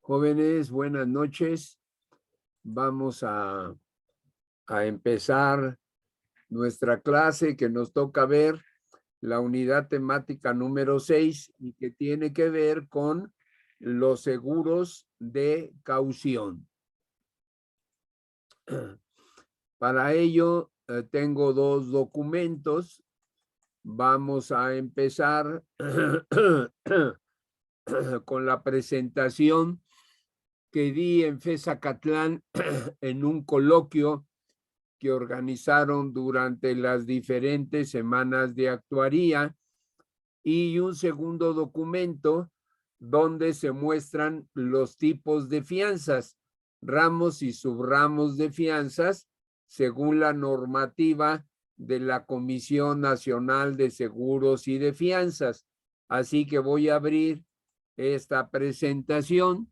Jóvenes, buenas noches. Vamos a empezar nuestra clase que nos toca ver la unidad temática número 6 y que tiene que ver con los seguros de caución. Para ello, tengo dos documentos. Vamos a empezar con la presentación que di en FESACatlán en un coloquio que organizaron durante las diferentes semanas de actuaría, y un segundo documento donde se muestran los tipos de fianzas, ramos y subramos de fianzas, según la normativa de la Comisión Nacional de Seguros y de Fianzas. Así que voy a abrir esta presentación.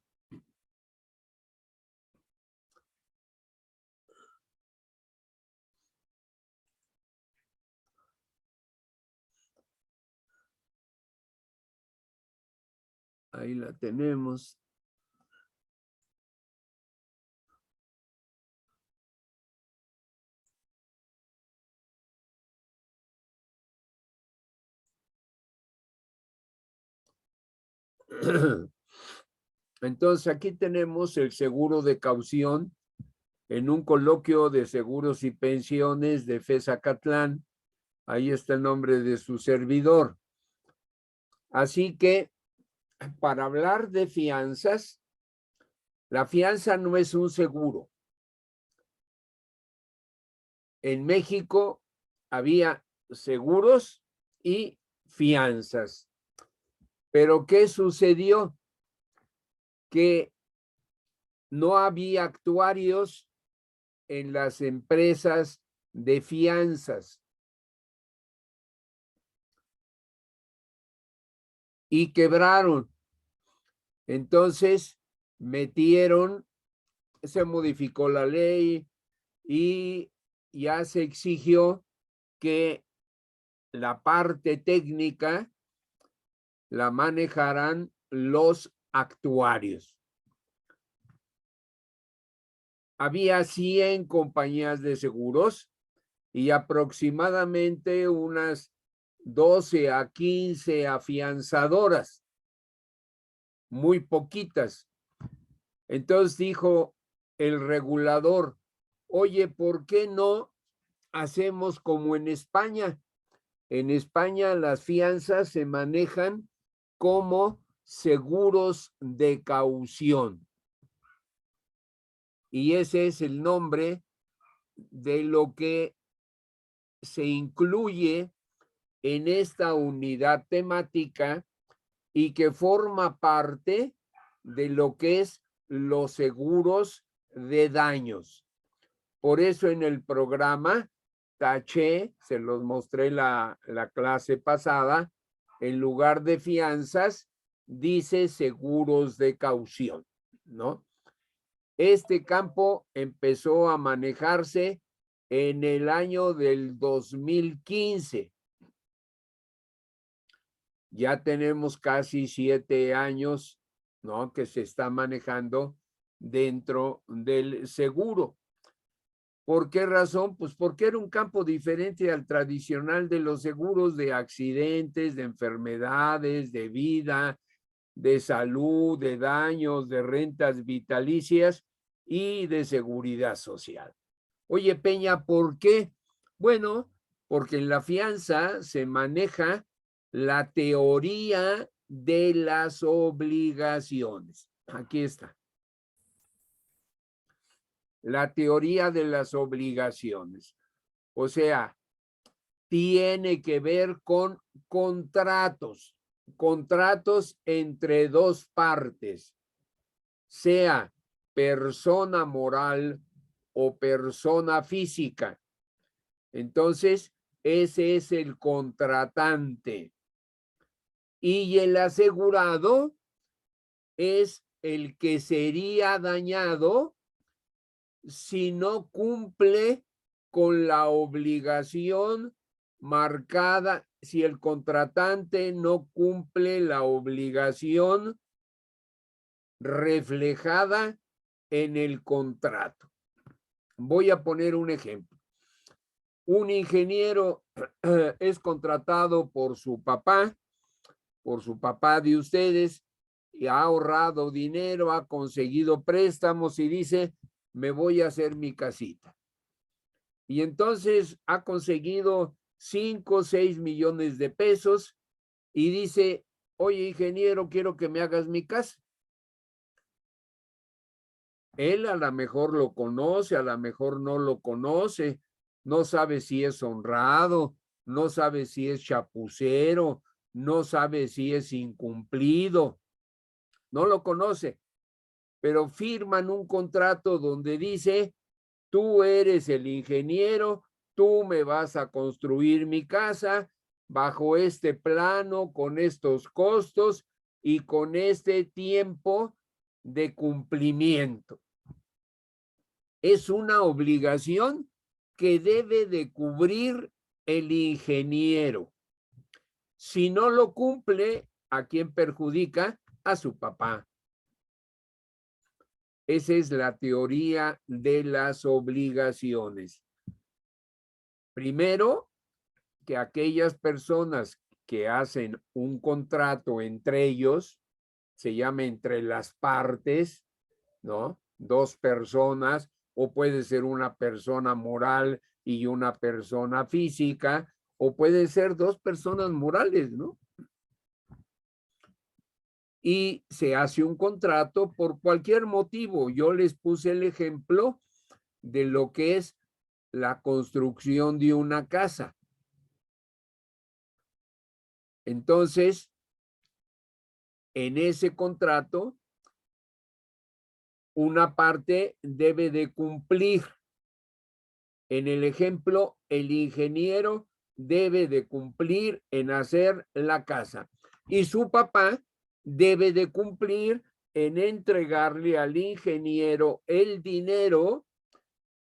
Ahí la tenemos. Entonces, aquí tenemos el seguro de caución en un coloquio de seguros y pensiones de FESACatlán. Ahí está el nombre de su servidor. Así que, para hablar de fianzas, la fianza no es un seguro. En México había seguros y fianzas. Pero ¿qué sucedió? Que no había actuarios en las empresas de fianzas y quebraron. Entonces se modificó la ley y ya se exigió que la parte técnica la manejaran los actuarios. Había 100 compañías de seguros y aproximadamente unas 12 a 15 afianzadoras, muy poquitas. Entonces dijo el regulador: oye, ¿por qué no hacemos como en España? En España las fianzas se manejan como seguros de caución. Y ese es el nombre de lo que se incluye en esta unidad temática y que forma parte de lo que es los seguros de daños. Por eso en el programa taché, se los mostré la clase pasada, en lugar de fianzas, dice seguros de caución, ¿no? Este campo empezó a manejarse en el año del 2015. Ya tenemos casi 7 años, ¿no?, que se está manejando dentro del seguro. ¿Por qué razón? Pues porque era un campo diferente al tradicional de los seguros de accidentes, de enfermedades, de vida, de salud, de daños, de rentas vitalicias y de seguridad social. Oye, Peña, ¿por qué? Bueno, porque en la fianza se maneja la teoría de las obligaciones. Aquí está. La teoría de las obligaciones. O sea, tiene que ver con contratos entre dos partes, sea persona moral o persona física. Entonces, ese es el contratante. Y el asegurado es el que sería dañado si no cumple con la obligación marcada, si el contratante no cumple la obligación reflejada en el contrato. Voy a poner un ejemplo. Un ingeniero es contratado por su papá de ustedes, y ha ahorrado dinero, ha conseguido préstamos y dice, me voy a hacer mi casita. Y entonces ha conseguido 5 o 6 millones de pesos y dice, oye, ingeniero, quiero que me hagas mi casa. Él a lo mejor lo conoce, a lo mejor no lo conoce, no sabe si es honrado, no sabe si es chapucero, no sabe si es incumplido, no lo conoce, pero firman un contrato donde dice, tú eres el ingeniero, tú me vas a construir mi casa bajo este plano, con estos costos y con este tiempo de cumplimiento. Es una obligación que debe de cubrir el ingeniero. Si no lo cumple, ¿a quién perjudica? A su papá. Esa es la teoría de las obligaciones. Primero, que aquellas personas que hacen un contrato entre ellos, se llama entre las partes, ¿no? Dos personas, o puede ser una persona moral y una persona física, o puede ser dos personas morales, ¿no? Y se hace un contrato por cualquier motivo. Yo les puse el ejemplo de lo que es la construcción de una casa. Entonces, en ese contrato, una parte debe de cumplir. En el ejemplo, el ingeniero debe de cumplir en hacer la casa y su papá debe de cumplir en entregarle al ingeniero el dinero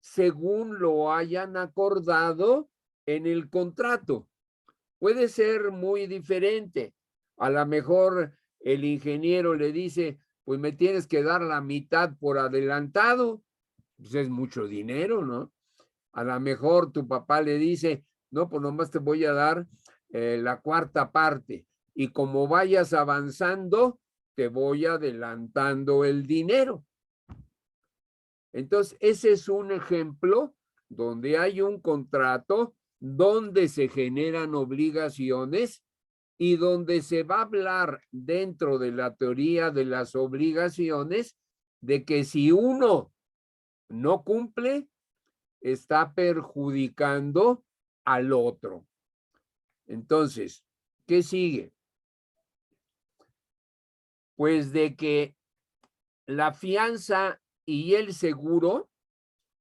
según lo hayan acordado en el contrato. Puede ser muy diferente. A lo mejor el ingeniero le dice, pues me tienes que dar la mitad por adelantado. Pues es mucho dinero, ¿no? A lo mejor tu papá le dice, no, pues nomás te voy a dar la cuarta parte. Y como vayas avanzando, te voy adelantando el dinero. Entonces, ese es un ejemplo donde hay un contrato, donde se generan obligaciones y donde se va a hablar dentro de la teoría de las obligaciones de que si uno no cumple, está perjudicando al otro. Entonces, ¿qué sigue? Pues de que la fianza y el seguro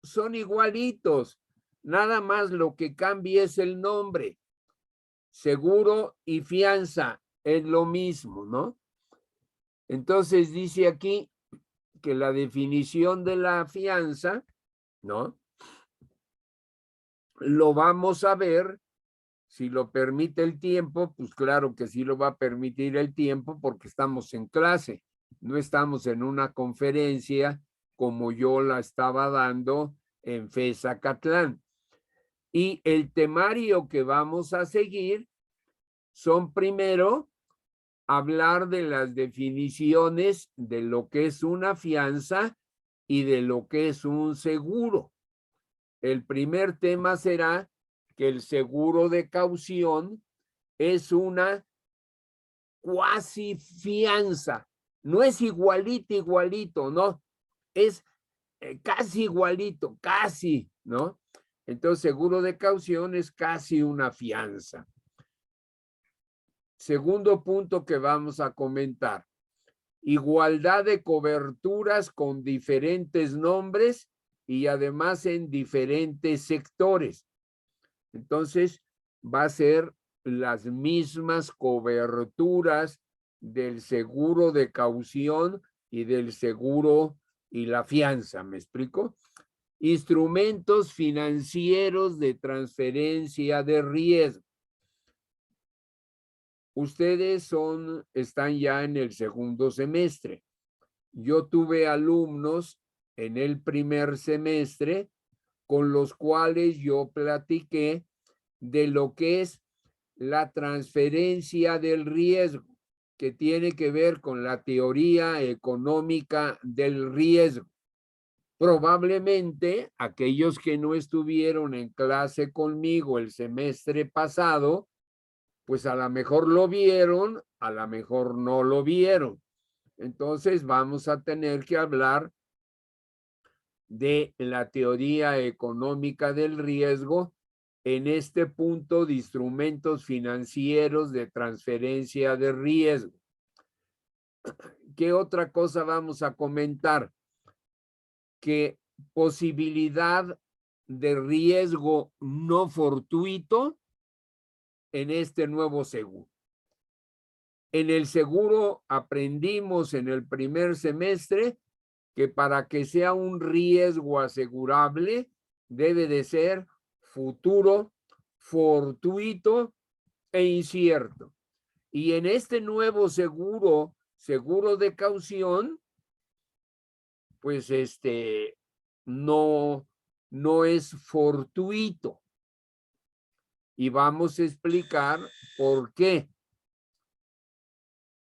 son igualitos, nada más lo que cambia es el nombre. Seguro y fianza es lo mismo, ¿no? Entonces dice aquí que la definición de la fianza, ¿no? Lo vamos a ver, si lo permite el tiempo, pues claro que sí lo va a permitir el tiempo porque estamos en clase, no estamos en una conferencia como yo la estaba dando en FES Acatlán. Y el temario que vamos a seguir son primero hablar de las definiciones de lo que es una fianza y de lo que es un seguro. El primer tema será que el seguro de caución es una cuasi fianza. No es igualito, no. Es casi igualito, casi, ¿no? Entonces, seguro de caución es casi una fianza. Segundo punto que vamos a comentar. Igualdad de coberturas con diferentes nombres y además en diferentes sectores. Entonces, va a ser las mismas coberturas del seguro de caución y del seguro y la fianza, ¿me explico? Instrumentos financieros de transferencia de riesgo. Ustedes están ya en el segundo semestre. yo tuve alumnos en el primer semestre con los cuales yo platiqué de lo que es la transferencia del riesgo, que tiene que ver con la teoría económica del riesgo. Probablemente aquellos que no estuvieron en clase conmigo el semestre pasado, pues a lo mejor lo vieron, a lo mejor no lo vieron. Entonces vamos a tener que hablar de la teoría económica del riesgo en este punto de instrumentos financieros de transferencia de riesgo. ¿Qué otra cosa vamos a comentar? Que posibilidad de riesgo no fortuito en este nuevo seguro. En el seguro aprendimos en el primer semestre que para que sea un riesgo asegurable debe de ser futuro, fortuito e incierto. Y en este nuevo seguro, seguro de caución, pues no es fortuito. Y vamos a explicar por qué.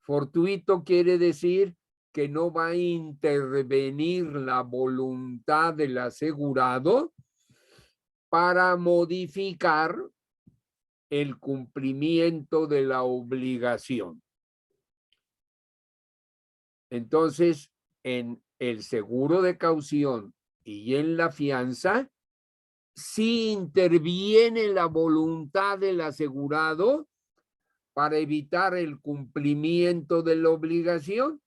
Fortuito quiere decir que no va a intervenir la voluntad del asegurado para modificar el cumplimiento de la obligación. Entonces, en el seguro de caución y en la fianza, sí interviene la voluntad del asegurado para evitar el cumplimiento de la obligación.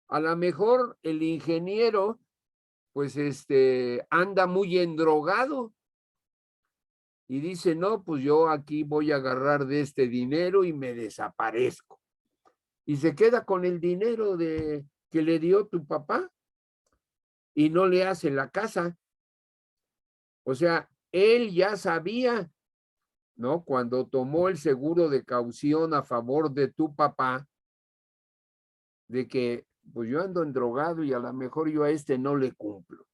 A lo mejor el ingeniero, pues anda muy endrogado y dice, no, pues yo aquí voy a agarrar de este dinero y me desaparezco. Y se queda con el dinero que le dio tu papá y no le hace la casa. O sea, él ya sabía, ¿no? Cuando tomó el seguro de caución a favor de tu papá, de que pues yo ando endrogado y a lo mejor yo a no le cumplo.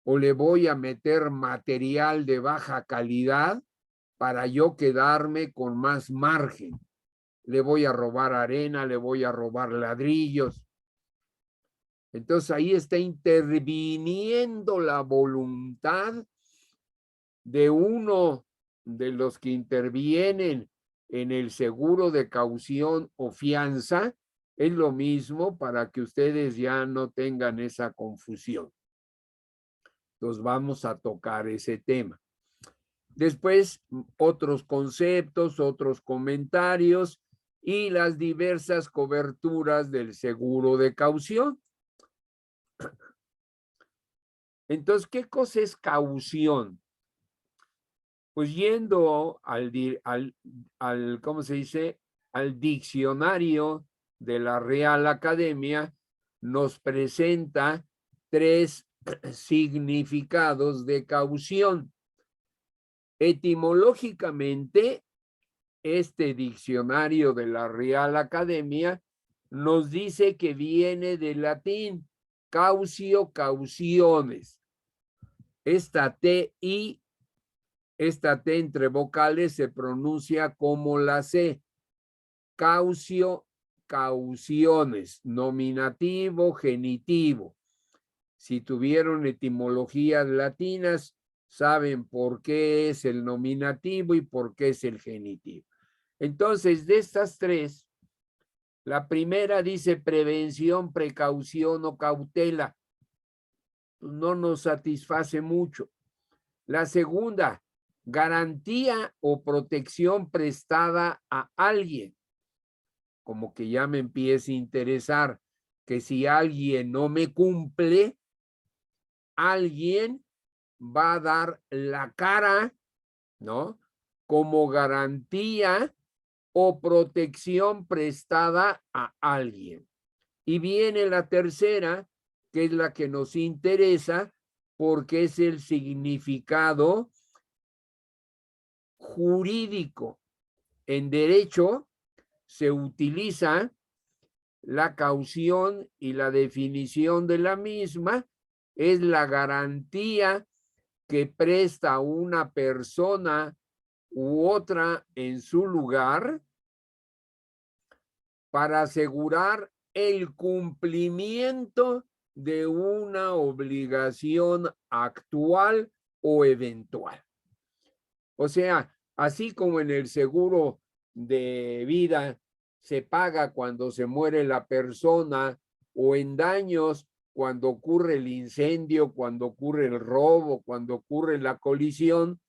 O le voy a meter material de baja calidad para yo quedarme con más margen. Le voy a robar arena, le voy a robar ladrillos. Entonces ahí está interviniendo la voluntad de uno de los que intervienen en el seguro de caución o fianza. Es lo mismo para que ustedes ya no tengan esa confusión. Entonces vamos a tocar ese tema. Después, otros conceptos, otros comentarios y las diversas coberturas del seguro de caución. Entonces, ¿qué cosa es caución? Pues yendo ¿cómo se dice? Al diccionario de la Real Academia, nos presenta 3 significados de caución. Etimológicamente, este diccionario de la Real Academia nos dice que viene del latín cautio, cauciones. Esta T entre vocales se pronuncia como la C. Cautio, cauciones, nominativo, genitivo. Si tuvieron etimologías latinas, saben por qué es el nominativo y por qué es el genitivo. Entonces, de estas 3, la primera dice prevención, precaución o cautela. No nos satisface mucho. La segunda, garantía o protección prestada a alguien. Como que ya me empieza a interesar que si alguien no me cumple, alguien va a dar la cara, ¿no? Como garantía o protección prestada a alguien. Y viene la tercera, que es la que nos interesa, porque es el significado jurídico. En derecho se utiliza La caución y la definición de la misma es la garantía que presta una persona u otra en su lugar para asegurar el cumplimiento de una obligación actual o eventual. O sea, así como en el seguro de vida se paga cuando se muere la persona, o en daños cuando ocurre el incendio, cuando ocurre el robo, cuando ocurre la colisión,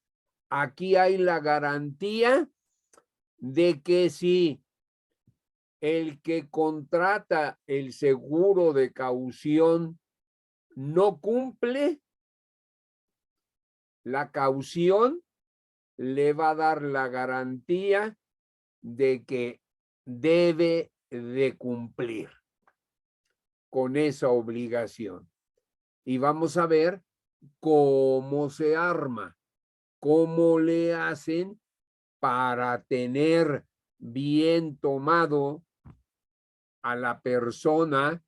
aquí hay la garantía de que si el que contrata el seguro de caución no cumple, la caución le va a dar la garantía de que debe de cumplir con esa obligación. Y vamos a ver cómo se arma, cómo le hacen para tener bien tomado a la persona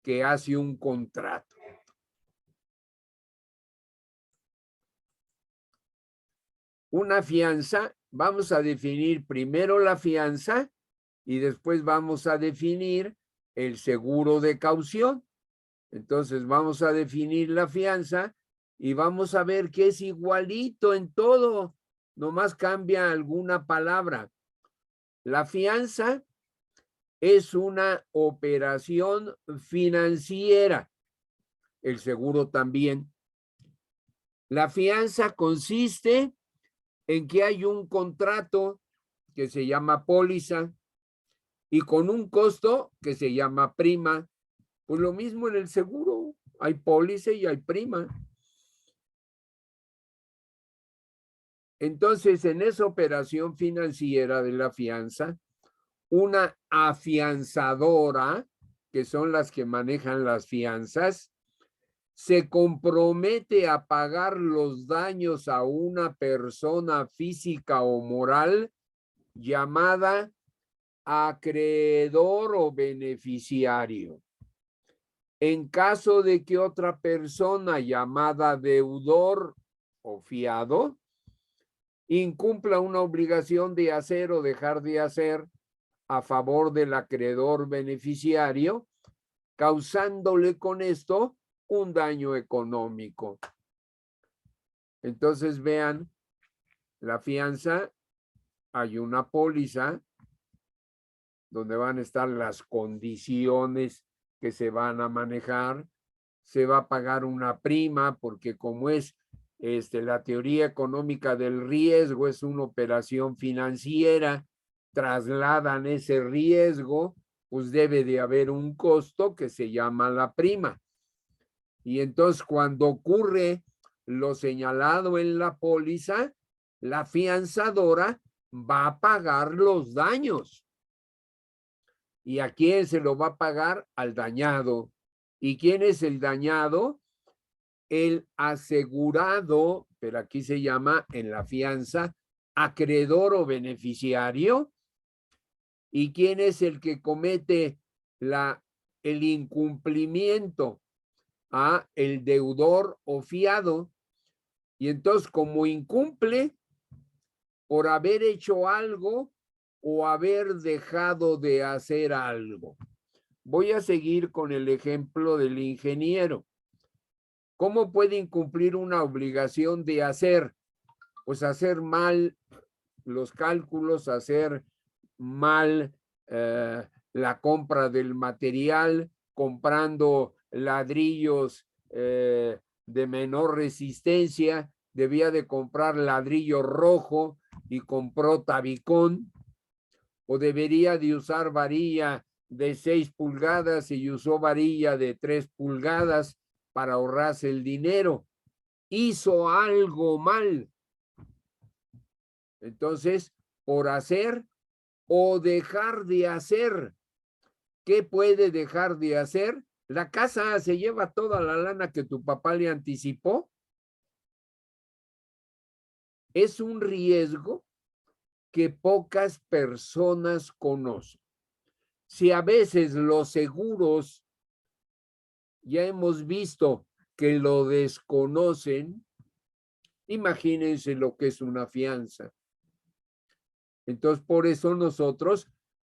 que hace un contrato. Una fianza, vamos a definir primero la fianza y después vamos a definir el seguro de caución. Entonces vamos a definir la fianza y vamos a ver que es igualito en todo, nomás cambia alguna palabra. La fianza es una operación financiera, el seguro también. La fianza consiste en que hay un contrato que se llama póliza y con un costo que se llama prima. Pues lo mismo en el seguro, hay póliza y hay prima. Entonces, en esa operación financiera de la fianza, una afianzadora, que son las que manejan las fianzas, se compromete a pagar los daños a una persona física o moral llamada acreedor o beneficiario. En caso de que otra persona llamada deudor o fiado incumpla una obligación de hacer o dejar de hacer a favor del acreedor beneficiario, causándole con esto un daño económico. Entonces vean, la fianza, hay una póliza donde van a estar las condiciones que se van a manejar, se va a pagar una prima porque como es la teoría económica del riesgo, es una operación financiera, trasladan ese riesgo, pues debe de haber un costo que se llama la prima. Y entonces cuando ocurre lo señalado en la póliza, la fianzadora va a pagar los daños. ¿Y a quién se lo va a pagar? Al dañado. ¿Y quién es el dañado? El asegurado, pero aquí se llama en la fianza acreedor o beneficiario. ¿Y quién es el que comete el incumplimiento? El deudor o fiado. Y entonces, como incumple por haber hecho algo o haber dejado de hacer algo. Voy a seguir con el ejemplo del ingeniero. ¿Cómo puede incumplir una obligación de hacer? Pues hacer mal los cálculos, hacer mal la compra del material, comprando ladrillos de menor resistencia, debía de comprar ladrillo rojo y compró tabicón, o debería de usar varilla de 6 pulgadas y usó varilla de 3 pulgadas para ahorrarse el dinero. Hizo algo mal. Entonces, por hacer o dejar de hacer. ¿Qué puede dejar de hacer? La casa se lleva toda la lana que tu papá le anticipó. Es un riesgo que pocas personas conocen. Si a veces los seguros ya hemos visto que lo desconocen, imagínense lo que es una fianza. Entonces, por eso nosotros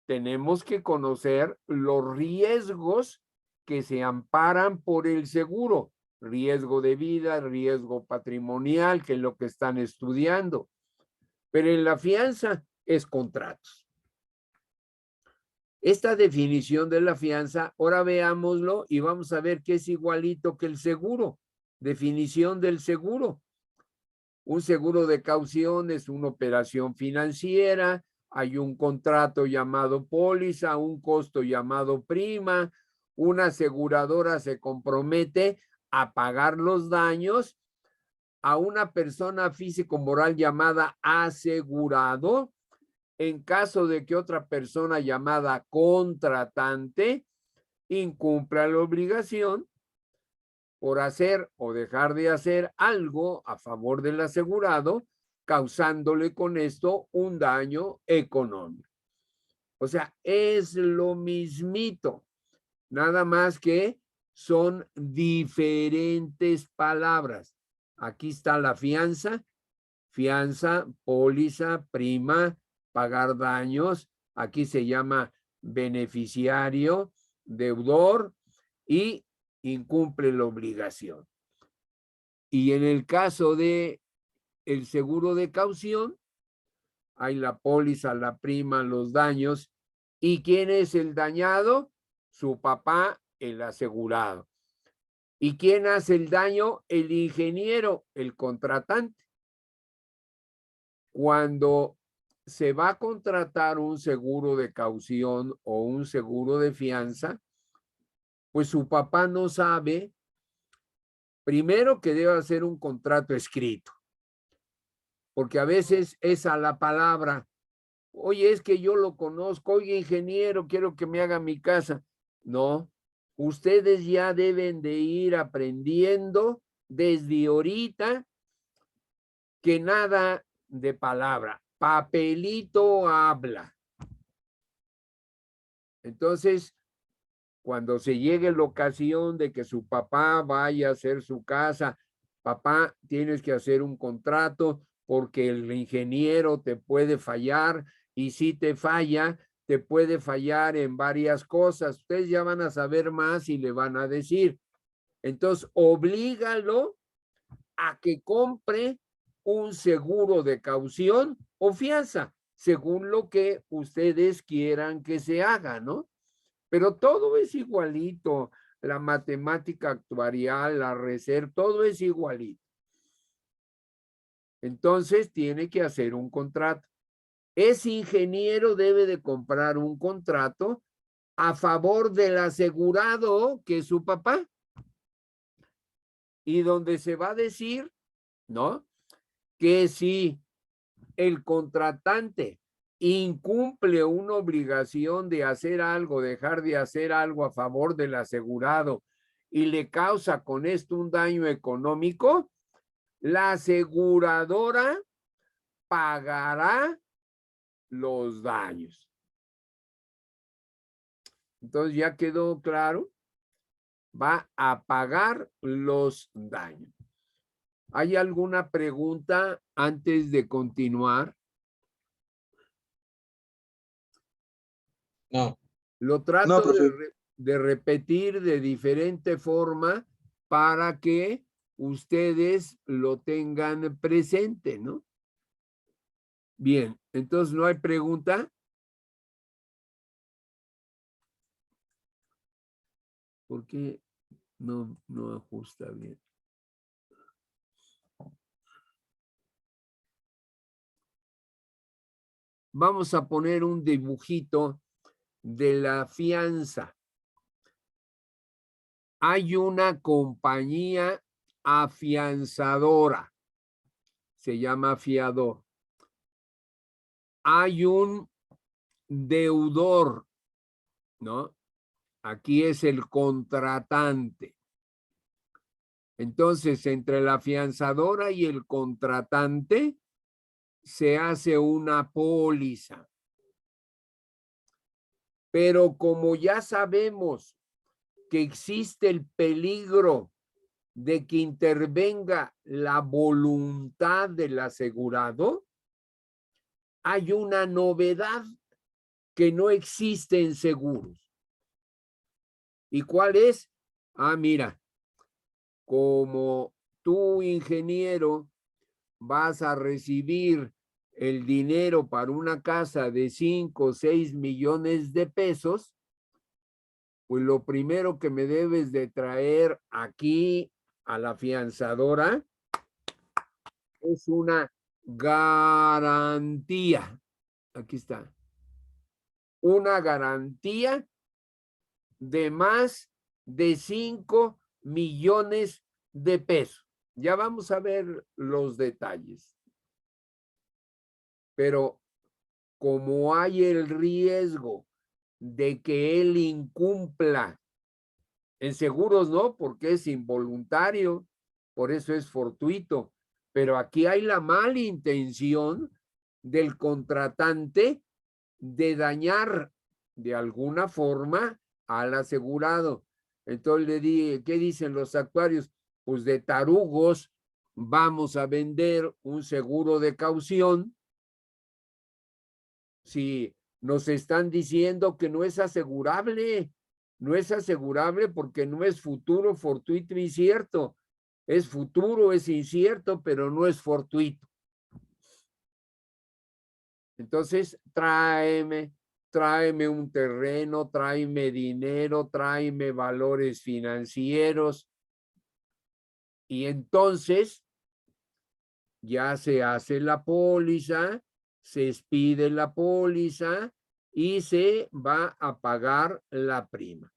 tenemos que conocer los riesgos que se amparan por el seguro, riesgo de vida, riesgo patrimonial, que es lo que están estudiando. Pero en la fianza es contratos. Esta definición de la fianza, ahora veámoslo y vamos a ver que es igualito que el seguro. Definición del seguro. Un seguro de caución es una operación financiera, hay un contrato llamado póliza, un costo llamado prima, una aseguradora se compromete a pagar los daños a una persona físico-moral llamada asegurado en caso de que otra persona llamada contratante incumpla la obligación por hacer o dejar de hacer algo a favor del asegurado, causándole con esto un daño económico. O sea, es lo mismito, nada más que son diferentes palabras. Aquí está la fianza, póliza, prima, pagar daños. Aquí se llama beneficiario, deudor y incumple la obligación. Y en el caso de el seguro de caución, hay la póliza, la prima, los daños. ¿Y quién es el dañado? Su papá, el asegurado. ¿Y quién hace el daño? El ingeniero, el contratante. Cuando se va a contratar un seguro de caución o un seguro de fianza, pues su papá no sabe, primero, que debe hacer un contrato escrito, porque a veces es a la palabra. Oye, es que yo lo conozco, oye, ingeniero, quiero que me haga mi casa. No, ustedes ya deben de ir aprendiendo desde ahorita que nada de palabra, papelito habla. Entonces, cuando se llegue la ocasión de que su papá vaya a hacer su casa, papá, tienes que hacer un contrato porque el ingeniero te puede fallar y si te falla, te puede fallar en varias cosas. Ustedes ya van a saber más y le van a decir. Entonces, oblígalo a que compre un seguro de caución o fianza, según lo que ustedes quieran que se haga, ¿no? Pero todo es igualito, la matemática actuarial, la reserva, todo es igualito. Entonces tiene que hacer un contrato. Ese ingeniero debe de comprar un contrato a favor del asegurado, que es su papá, y donde se va a decir, ¿no? Que si el contratante incumple una obligación de hacer algo, dejar de hacer algo a favor del asegurado y le causa con esto un daño económico, la aseguradora pagará los daños. Entonces, ¿ya quedó claro? Va a pagar los daños. ¿Hay alguna pregunta antes de continuar? No. Lo trato de repetir de diferente forma para que ustedes lo tengan presente, ¿no? Bien, entonces no hay pregunta. ¿Por qué no ajusta bien? Vamos a poner un dibujito de la fianza. Hay una compañía afianzadora, se llama fiador. Hay un deudor, ¿no? Aquí es el contratante. Entonces, entre la afianzadora y el contratante se hace una póliza. Pero como ya sabemos que existe el peligro de que intervenga la voluntad del asegurado, hay una novedad que no existe en seguros. ¿Y cuál es? Ah, mira, como tú, ingeniero, vas a recibir el dinero para una casa de 5 o 6 millones de pesos, pues lo primero que me debes de traer aquí a la fianzadora es una garantía. Aquí está. Una garantía de más de 5 millones de pesos. Ya vamos a ver los detalles. Pero como hay el riesgo de que él incumpla, en seguros no, porque es involuntario, por eso es fortuito, pero aquí hay la mala intención del contratante de dañar de alguna forma al asegurado. Entonces le dije, ¿qué dicen los actuarios? Pues de tarugos vamos a vender un seguro de caución si nos están diciendo que no es asegurable. No es asegurable porque no es futuro, fortuito, incierto. Es futuro, es incierto, pero no es fortuito. Entonces, tráeme un terreno, tráeme dinero, tráeme valores financieros. Y entonces ya se hace la póliza, se expide la póliza y se va a pagar la prima.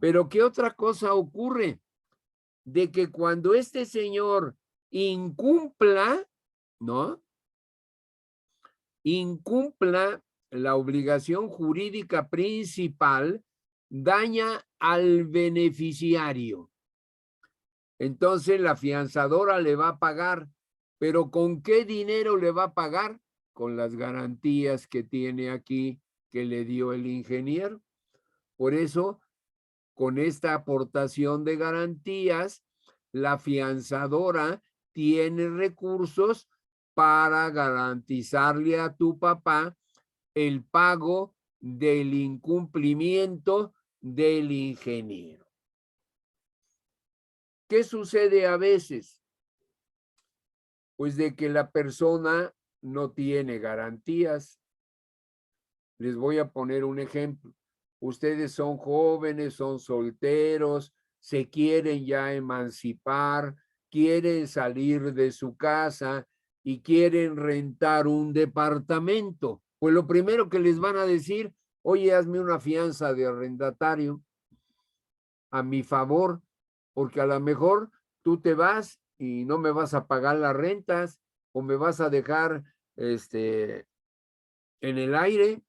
Pero ¿qué otra cosa ocurre? De que cuando este señor incumpla, ¿no? Incumpla la obligación jurídica principal, daña al beneficiario. Entonces la fianzadora le va a pagar, pero ¿con qué dinero le va a pagar? Con las garantías que tiene aquí que le dio el ingeniero. Por eso, con esta aportación de garantías, la fianzadora tiene recursos para garantizarle a tu papá el pago del incumplimiento del ingeniero. ¿Qué sucede a veces? Pues de que la persona no tiene garantías. Les voy a poner un ejemplo. Ustedes son jóvenes, son solteros, se quieren ya emancipar, quieren salir de su casa y quieren rentar un departamento. Pues lo primero que les van a decir, oye, hazme una fianza de arrendatario a mi favor, porque a lo mejor tú te vas y no me vas a pagar las rentas o me vas a dejar en el aire.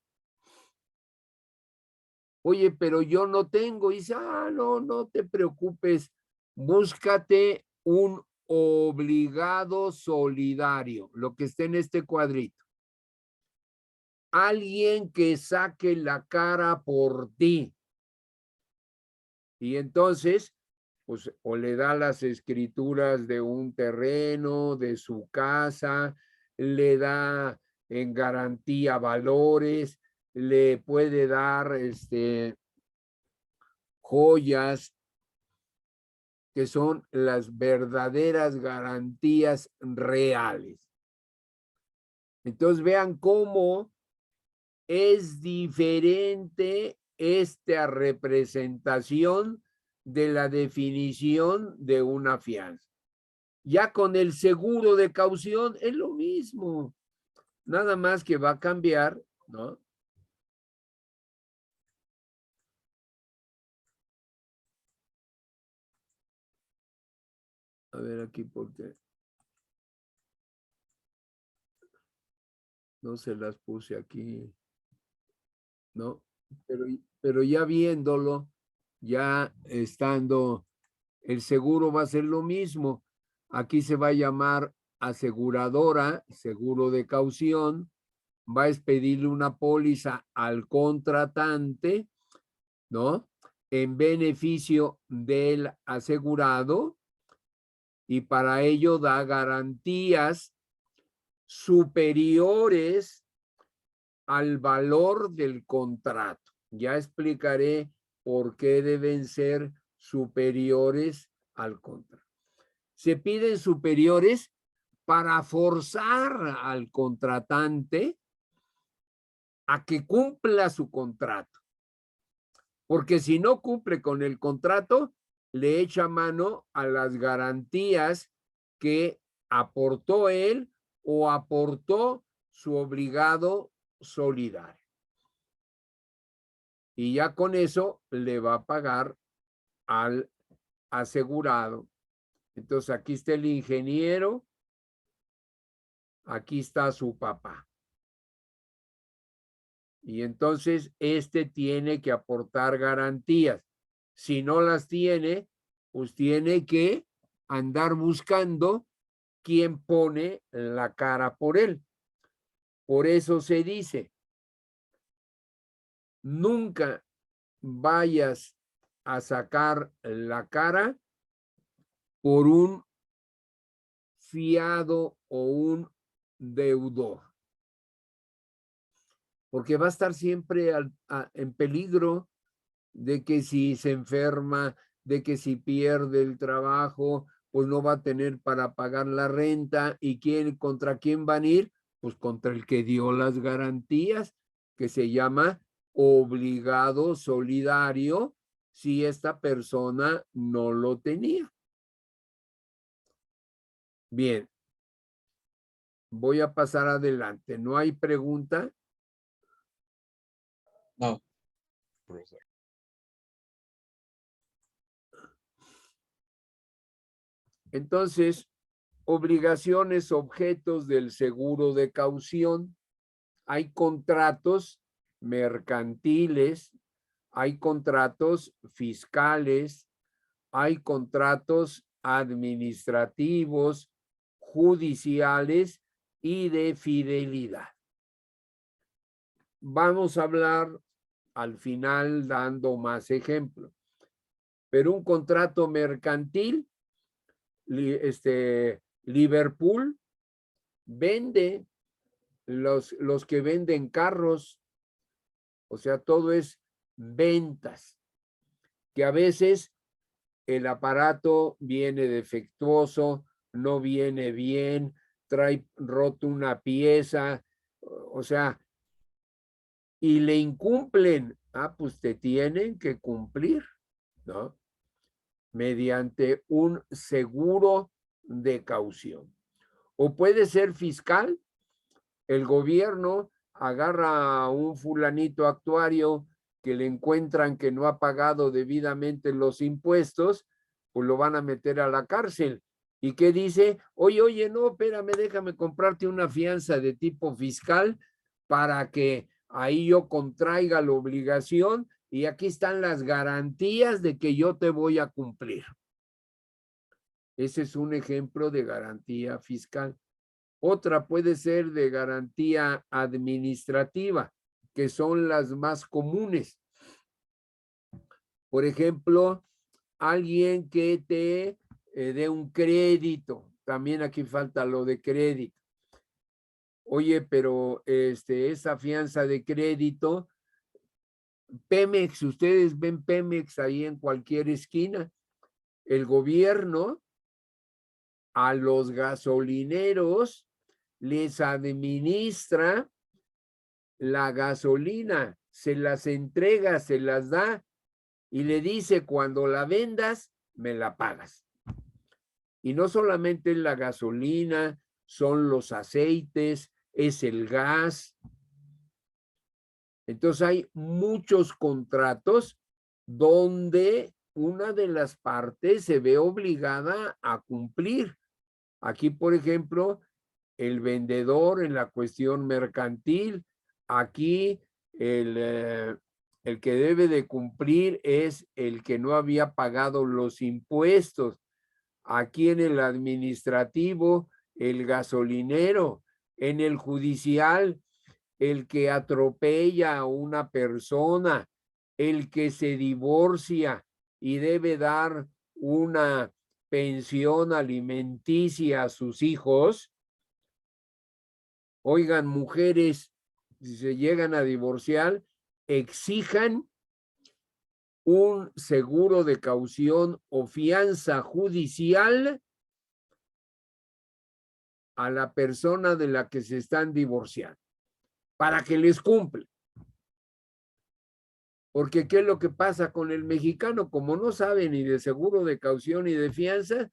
Oye, pero yo no tengo. Y dice, no, no te preocupes, búscate un obligado solidario, lo que esté en este cuadrito. Alguien que saque la cara por ti. Y entonces, pues, o le da las escrituras de un terreno, de su casa, le da en garantía valores, le puede dar joyas que son las verdaderas garantías reales. Entonces vean cómo es diferente esta representación de la definición de una fianza. Ya con el seguro de caución es lo mismo, nada más que va a cambiar, ¿no? A ver aquí porque no se las puse aquí, ¿no? Pero ya viéndolo, ya estando, el seguro va a ser lo mismo. Aquí se va a llamar aseguradora, seguro de caución, va a expedirle una póliza al contratante, ¿no? En beneficio del asegurado, y para ello da garantías superiores al valor del contrato. Ya explicaré por qué deben ser superiores al contrato. Se piden superiores para forzar al contratante a que cumpla su contrato. Porque si no cumple con el contrato, le echa mano a las garantías que aportó él o aportó su obligado solidario. Y ya con eso le va a pagar al asegurado. Entonces aquí está el ingeniero, aquí está su papá. Y entonces este tiene que aportar garantías. Si no las tiene, pues tiene que andar buscando quién pone la cara por él. Por eso se dice, nunca vayas a sacar la cara por un fiado o un deudor, porque va a estar siempre en peligro de que si se enferma, de que si pierde el trabajo, pues no va a tener para pagar la renta. ¿Y contra quién van a ir? Pues contra el que dio las garantías, que se llama obligado solidario, si esta persona no lo tenía. Bien, voy a pasar adelante. ¿No hay pregunta? No, profesor. Entonces, obligaciones objetos del seguro de caución. Hay contratos mercantiles, hay contratos fiscales, hay contratos administrativos, judiciales y de fidelidad. Vamos a hablar al final dando más ejemplos. Pero un contrato mercantil, Liverpool vende los que venden carros, o sea, todo es ventas, que a veces el aparato viene defectuoso, no viene bien, trae roto una pieza, o sea, y le incumplen, pues te tienen que cumplir, ¿no? Mediante un seguro de caución. O puede ser fiscal, el gobierno agarra a un fulanito actuario que le encuentran que no ha pagado debidamente los impuestos, pues lo van a meter a la cárcel. ¿Y qué dice? Oye, no, espérame, déjame comprarte una fianza de tipo fiscal para que ahí yo contraiga la obligación y aquí están las garantías de que yo te voy a cumplir. Ese es un ejemplo de garantía fiscal. Otra puede ser de garantía administrativa, que son las más comunes. Por ejemplo, alguien que te dé un crédito. También aquí falta lo de crédito. Oye, pero esa fianza de crédito, Pemex, ustedes ven Pemex ahí en cualquier esquina. El gobierno a los gasolineros les administra la gasolina, se las entrega, se las da y le dice, cuando la vendas, me la pagas. Y no solamente es la gasolina, son los aceites, es el gas. Entonces hay muchos contratos donde una de las partes se ve obligada a cumplir. Aquí, por ejemplo, el vendedor en la cuestión mercantil, aquí el que debe de cumplir es el que no había pagado los impuestos. Aquí en el administrativo, el gasolinero. En el judicial, el que atropella a una persona, el que se divorcia y debe dar una pensión alimenticia a sus hijos. Oigan, mujeres, si se llegan a divorciar, exijan un seguro de caución o fianza judicial a la persona de la que se están divorciando para que les cumpla. Porque ¿qué es lo que pasa con el mexicano? Como no sabe ni de seguro de caución ni de fianza,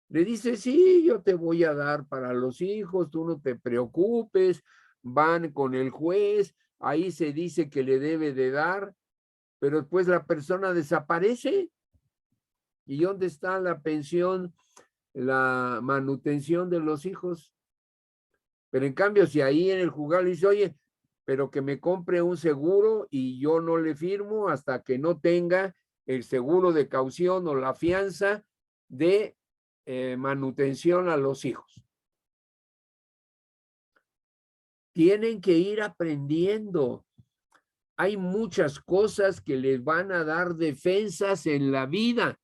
le dice, sí, yo te voy a dar para los hijos, tú no te preocupes, van con el juez, ahí se dice que le debe de dar, pero después la persona desaparece. ¿Y dónde está la pensión, la manutención de los hijos? Pero en cambio, si ahí en el juzgado le dice, oye, pero que me compre un seguro y yo no le firmo hasta que no tenga el seguro de caución o la fianza de manutención a los hijos. Tienen que ir aprendiendo. Hay muchas cosas que les van a dar defensas en la vida,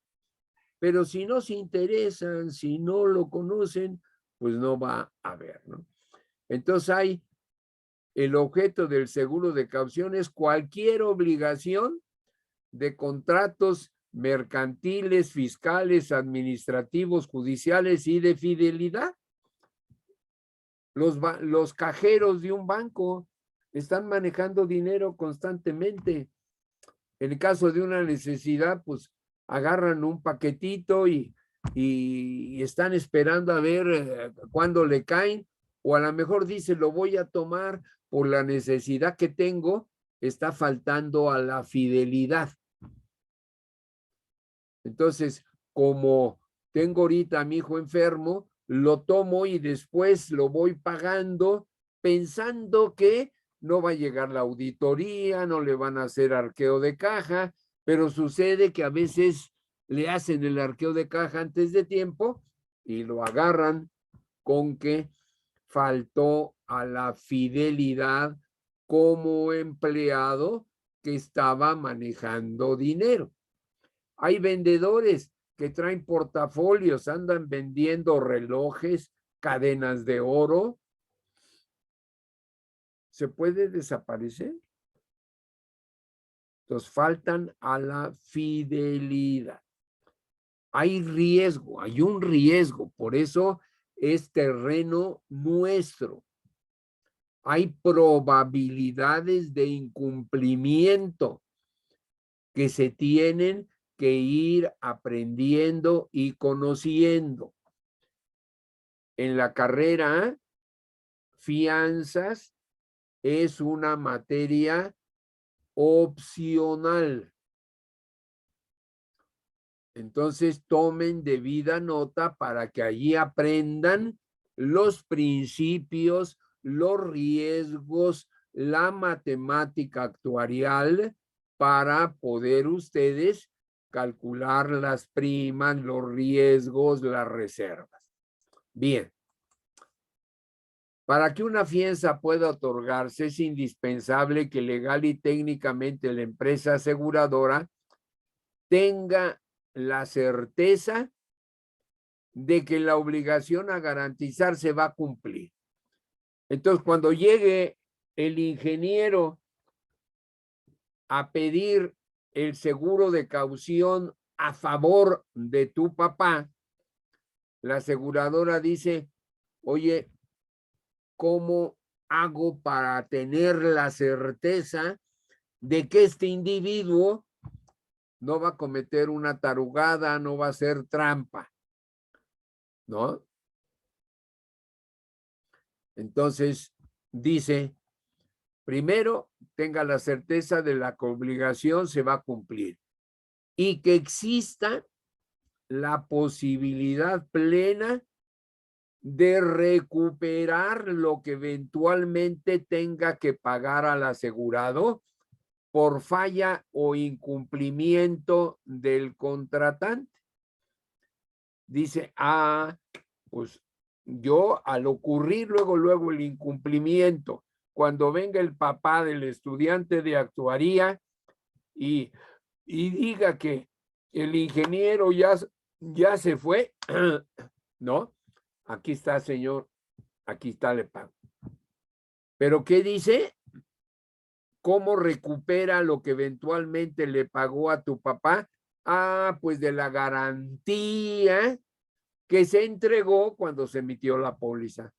pero si no se interesan, si no lo conocen, pues no va a haber, ¿no? Entonces hay el objeto del seguro de caución es cualquier obligación de contratos mercantiles, fiscales, administrativos, judiciales y de fidelidad. Los cajeros de un banco están manejando dinero constantemente. En el caso de una necesidad, pues agarran un paquetito y están esperando a ver cuándo le caen, o a lo mejor dice, lo voy a tomar por la necesidad que tengo, está faltando a la fidelidad. Entonces, como tengo ahorita a mi hijo enfermo, lo tomo y después lo voy pagando pensando que no va a llegar la auditoría, no le van a hacer arqueo de caja, pero sucede que a veces le hacen el arqueo de caja antes de tiempo y lo agarran con que faltó a la fidelidad como empleado que estaba manejando dinero. Hay vendedores que traen portafolios, andan vendiendo relojes, cadenas de oro. ¿Se puede desaparecer? Entonces faltan a la fidelidad. Hay riesgo, hay un riesgo, por eso es terreno nuestro. Hay probabilidades de incumplimiento que se tienen que ir aprendiendo y conociendo. En la carrera, fianzas es una materia opcional. Entonces, tomen debida nota para que allí aprendan los principios, los riesgos, la matemática actuarial para poder ustedes calcular las primas, los riesgos, las reservas. Bien. Para que una fianza pueda otorgarse, es indispensable que legal y técnicamente la empresa aseguradora tenga la certeza de que la obligación a garantizar se va a cumplir. Entonces, cuando llegue el ingeniero a pedir el seguro de caución a favor de tu papá, la aseguradora dice, oye, ¿cómo hago para tener la certeza de que este individuo no va a cometer una tarugada, no va a hacer trampa? ¿No? Entonces, dice, primero, tenga la certeza de la que obligación se va a cumplir y que exista la posibilidad plena de recuperar lo que eventualmente tenga que pagar al asegurado por falla o incumplimiento del contratante. Dice, pues yo al ocurrir luego el incumplimiento cuando venga el papá del estudiante de actuaría y diga que el ingeniero ya se fue, ¿no? Aquí está, señor, aquí está, le pago. ¿Pero qué dice? ¿Cómo recupera lo que eventualmente le pagó a tu papá? Ah, pues de la garantía que se entregó cuando se emitió la póliza.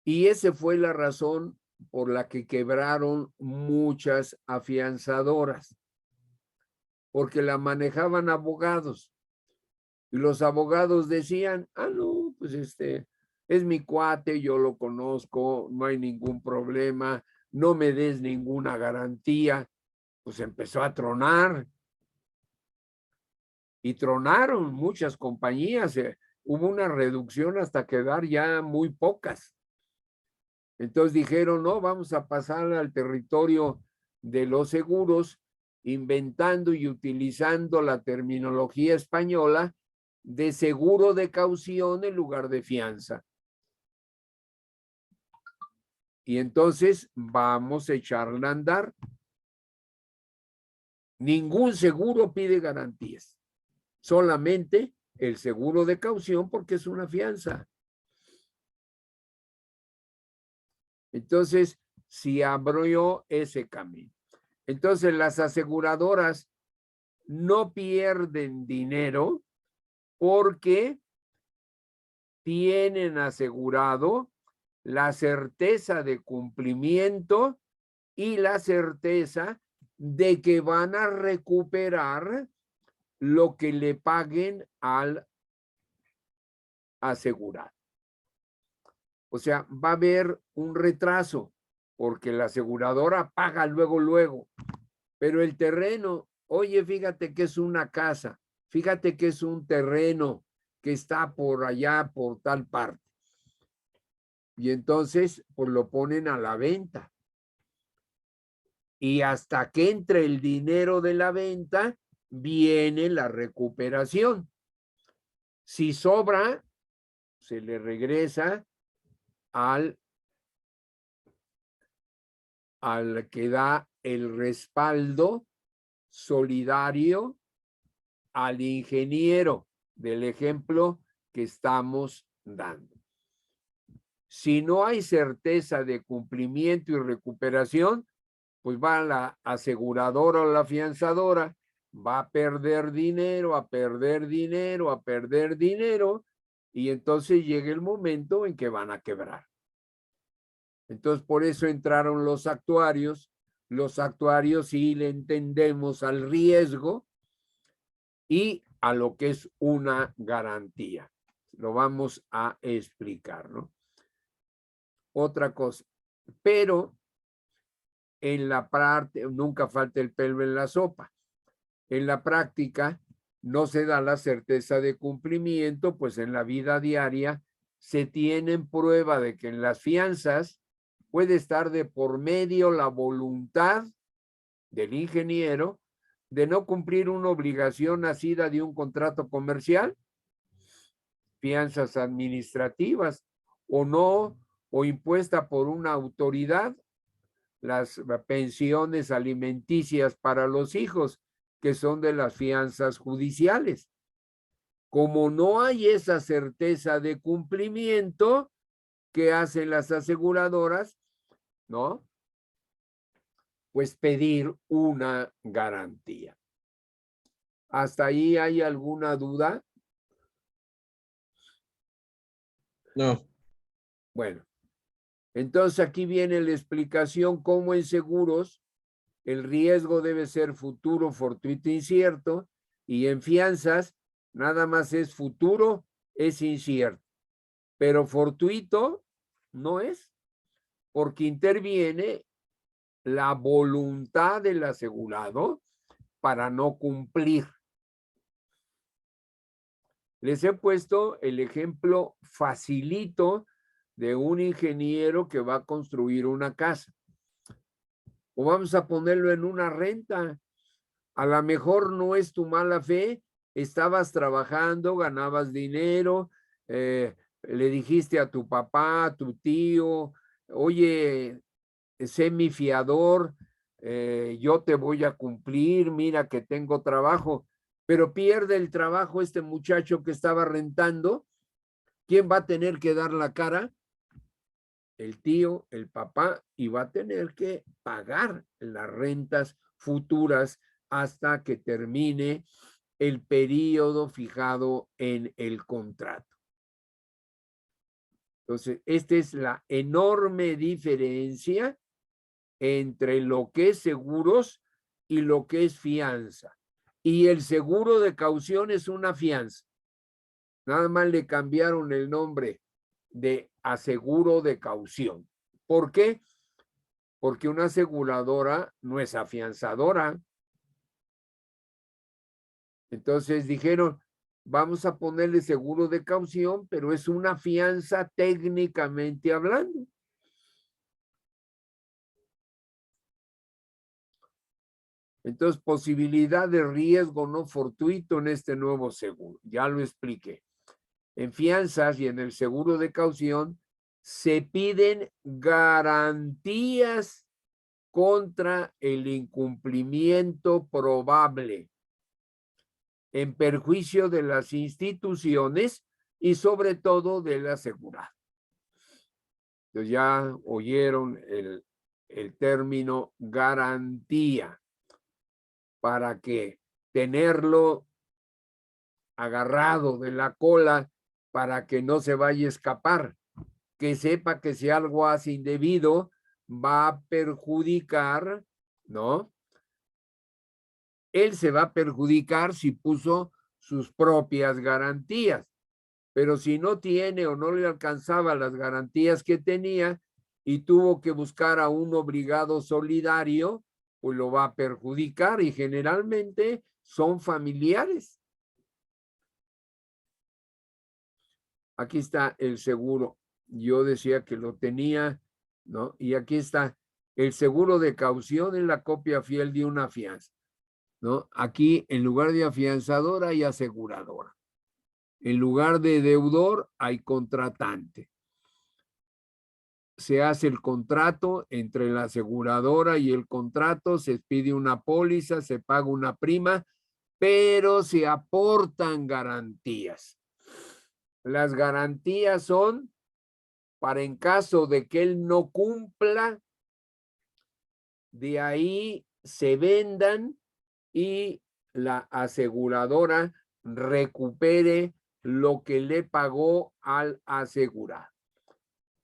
Y esa fue la razón por la que quebraron muchas afianzadoras, porque la manejaban abogados. Y los abogados decían, ah, no, pues es mi cuate, yo lo conozco, no hay ningún problema, no me des ninguna garantía. Pues empezó a tronar. Y tronaron muchas compañías. Hubo una reducción hasta quedar ya muy pocas. Entonces dijeron, no, vamos a pasar al territorio de los seguros, inventando y utilizando la terminología española de seguro de caución en lugar de fianza. Y entonces vamos a echarla a andar. Ningún seguro pide garantías, solamente el seguro de caución porque es una fianza. Entonces, si abrió ese camino. Entonces, las aseguradoras no pierden dinero porque tienen asegurado la certeza de cumplimiento y la certeza de que van a recuperar lo que le paguen al asegurado. O sea, va a haber un retraso porque la aseguradora paga luego, pero el terreno, oye, fíjate que es una casa, fíjate que es un terreno que está por allá, por tal parte. Y entonces, pues lo ponen a la venta. Y hasta que entre el dinero de la venta, viene la recuperación. Si sobra, se le regresa al que da el respaldo solidario al ingeniero del ejemplo que estamos dando. Si no hay certeza de cumplimiento y recuperación, pues va la aseguradora o la fianzadora, va a perder dinero, a perder dinero, a perder dinero, y entonces llega el momento en que van a quebrar. Entonces, por eso entraron los actuarios. Los actuarios sí le entendemos al riesgo y a lo que es una garantía. Lo vamos a explicar, ¿no? Otra cosa, pero en la parte, nunca falta el pelo en la sopa. En la práctica no se da la certeza de cumplimiento, pues en la vida diaria se tienen prueba de que en las fianzas puede estar de por medio la voluntad del ingeniero de no cumplir una obligación nacida de un contrato comercial, fianzas administrativas o no, o impuesta por una autoridad, las pensiones alimenticias para los hijos, que son de las fianzas judiciales. Como no hay esa certeza de cumplimiento, ¿qué hacen las aseguradoras? ¿No? Pues pedir una garantía. ¿Hasta ahí hay alguna duda? No. Bueno, entonces aquí viene la explicación cómo en seguros el riesgo debe ser futuro, fortuito, incierto, y en fianzas nada más es futuro, es incierto, pero fortuito no es, porque interviene la voluntad del asegurado para no cumplir. Les he puesto el ejemplo facilito de un ingeniero que va a construir una casa. O vamos a ponerlo en una renta. A lo mejor no es tu mala fe, estabas trabajando, ganabas dinero, le dijiste a tu papá, a tu tío, oye, sé mi fiador, yo te voy a cumplir, mira que tengo trabajo, pero pierde el trabajo este muchacho que estaba rentando. ¿Quién va a tener que dar la cara? El tío, el papá, y va a tener que pagar las rentas futuras hasta que termine el periodo fijado en el contrato. Entonces, esta es la enorme diferencia entre lo que es seguros y lo que es fianza. Y el seguro de caución es una fianza. Nada más le cambiaron el nombre de aseguro de caución. ¿Por qué? Porque una aseguradora no es afianzadora. Entonces dijeron, vamos a ponerle seguro de caución, pero es una fianza técnicamente hablando. Entonces, posibilidad de riesgo no fortuito en este nuevo seguro. Ya lo expliqué. En fianzas y en el seguro de caución se piden garantías contra el incumplimiento probable en perjuicio de las instituciones y sobre todo del asegurado. Entonces ya oyeron el término garantía para que tenerlo agarrado de la cola para que no se vaya a escapar, que sepa que si algo hace indebido va a perjudicar, ¿no? Él se va a perjudicar si puso sus propias garantías, pero si no tiene o no le alcanzaba las garantías que tenía y tuvo que buscar a un obligado solidario, pues lo va a perjudicar y generalmente son familiares. Aquí está el seguro. Yo decía que lo tenía, ¿no? Y aquí está el seguro de caución en la copia fiel de una fianza, ¿no? Aquí en lugar de afianzador hay aseguradora. En lugar de deudor hay contratante. Se hace el contrato entre la aseguradora y el contrato, se pide una póliza, se paga una prima, pero se aportan garantías. Las garantías son para en caso de que él no cumpla, de ahí se vendan y la aseguradora recupere lo que le pagó al asegurado.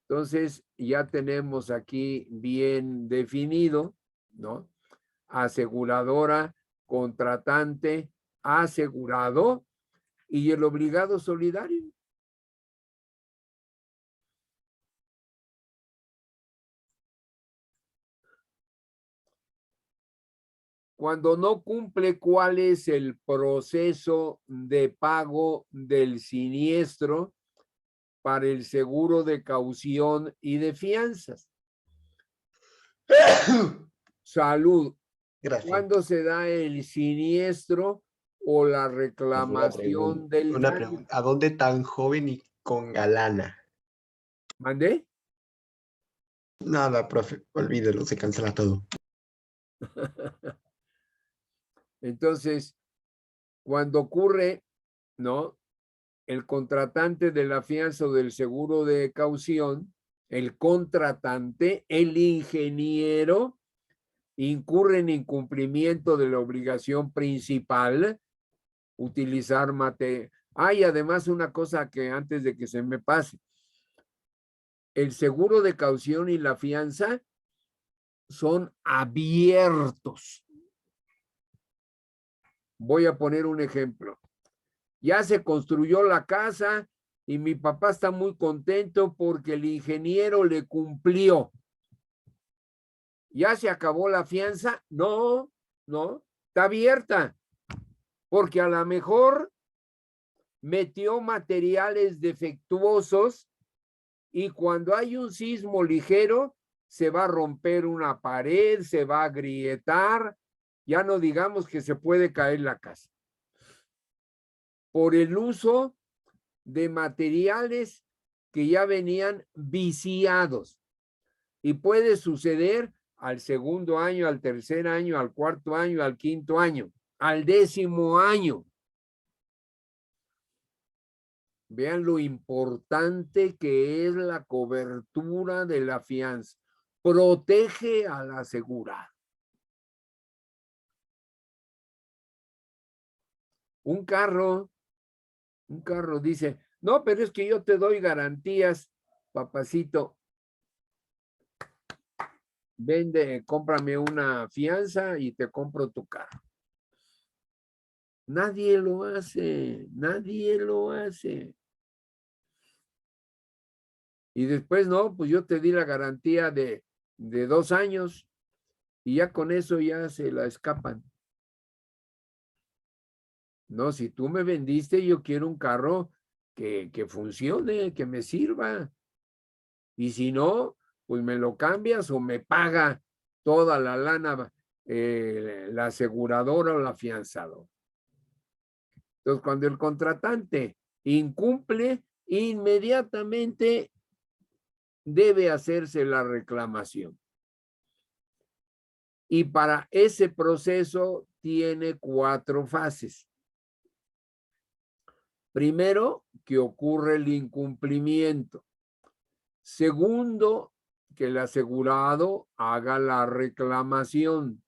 Entonces, ya tenemos aquí bien definido, ¿no? Aseguradora, contratante, asegurado y el obligado solidario. Cuando no cumple, ¿cuál es el proceso de pago del siniestro para el seguro de caución y de fianzas? Salud. Gracias. ¿Cuándo se da el siniestro o la reclamación del Una daño? pregunta. ¿A dónde tan joven y con galana? ¿Mandé? Nada, profe, olvídelo, se cancela todo. Entonces, cuando ocurre, ¿no? El contratante de la fianza o del seguro de caución, el contratante, el ingeniero, incurre en incumplimiento de la obligación principal, utilizar material. Hay además una cosa que antes de que se me pase, el seguro de caución y la fianza son abiertos. Voy a poner un ejemplo. Ya se construyó la casa y mi papá está muy contento porque el ingeniero le cumplió. ¿Ya se acabó la fianza? No, no, está abierta. Porque a lo mejor metió materiales defectuosos y cuando hay un sismo ligero se va a romper una pared, se va a agrietar, ya no digamos que se puede caer la casa. Por el uso de materiales que ya venían viciados. Y puede suceder al segundo año, al tercer año, al cuarto año, al quinto año, al 10º año. Vean lo importante que es la cobertura de la fianza. Protege al asegurado. Un carro dice, no, pero es que yo te doy garantías, papacito. Vende, cómprame una fianza y te compro tu carro. Nadie lo hace, nadie lo hace. Y después, no, pues yo te di la garantía de 2 años y ya con eso ya se la escapan. No, si tú me vendiste, yo quiero un carro que funcione, que me sirva. Y si no, pues me lo cambias o me paga toda la lana la aseguradora o la fianzadora. Entonces, cuando el contratante incumple, inmediatamente debe hacerse la reclamación. Y para ese proceso tiene 4 fases. Primero, que ocurre el incumplimiento. Segundo, que el asegurado haga la reclamación.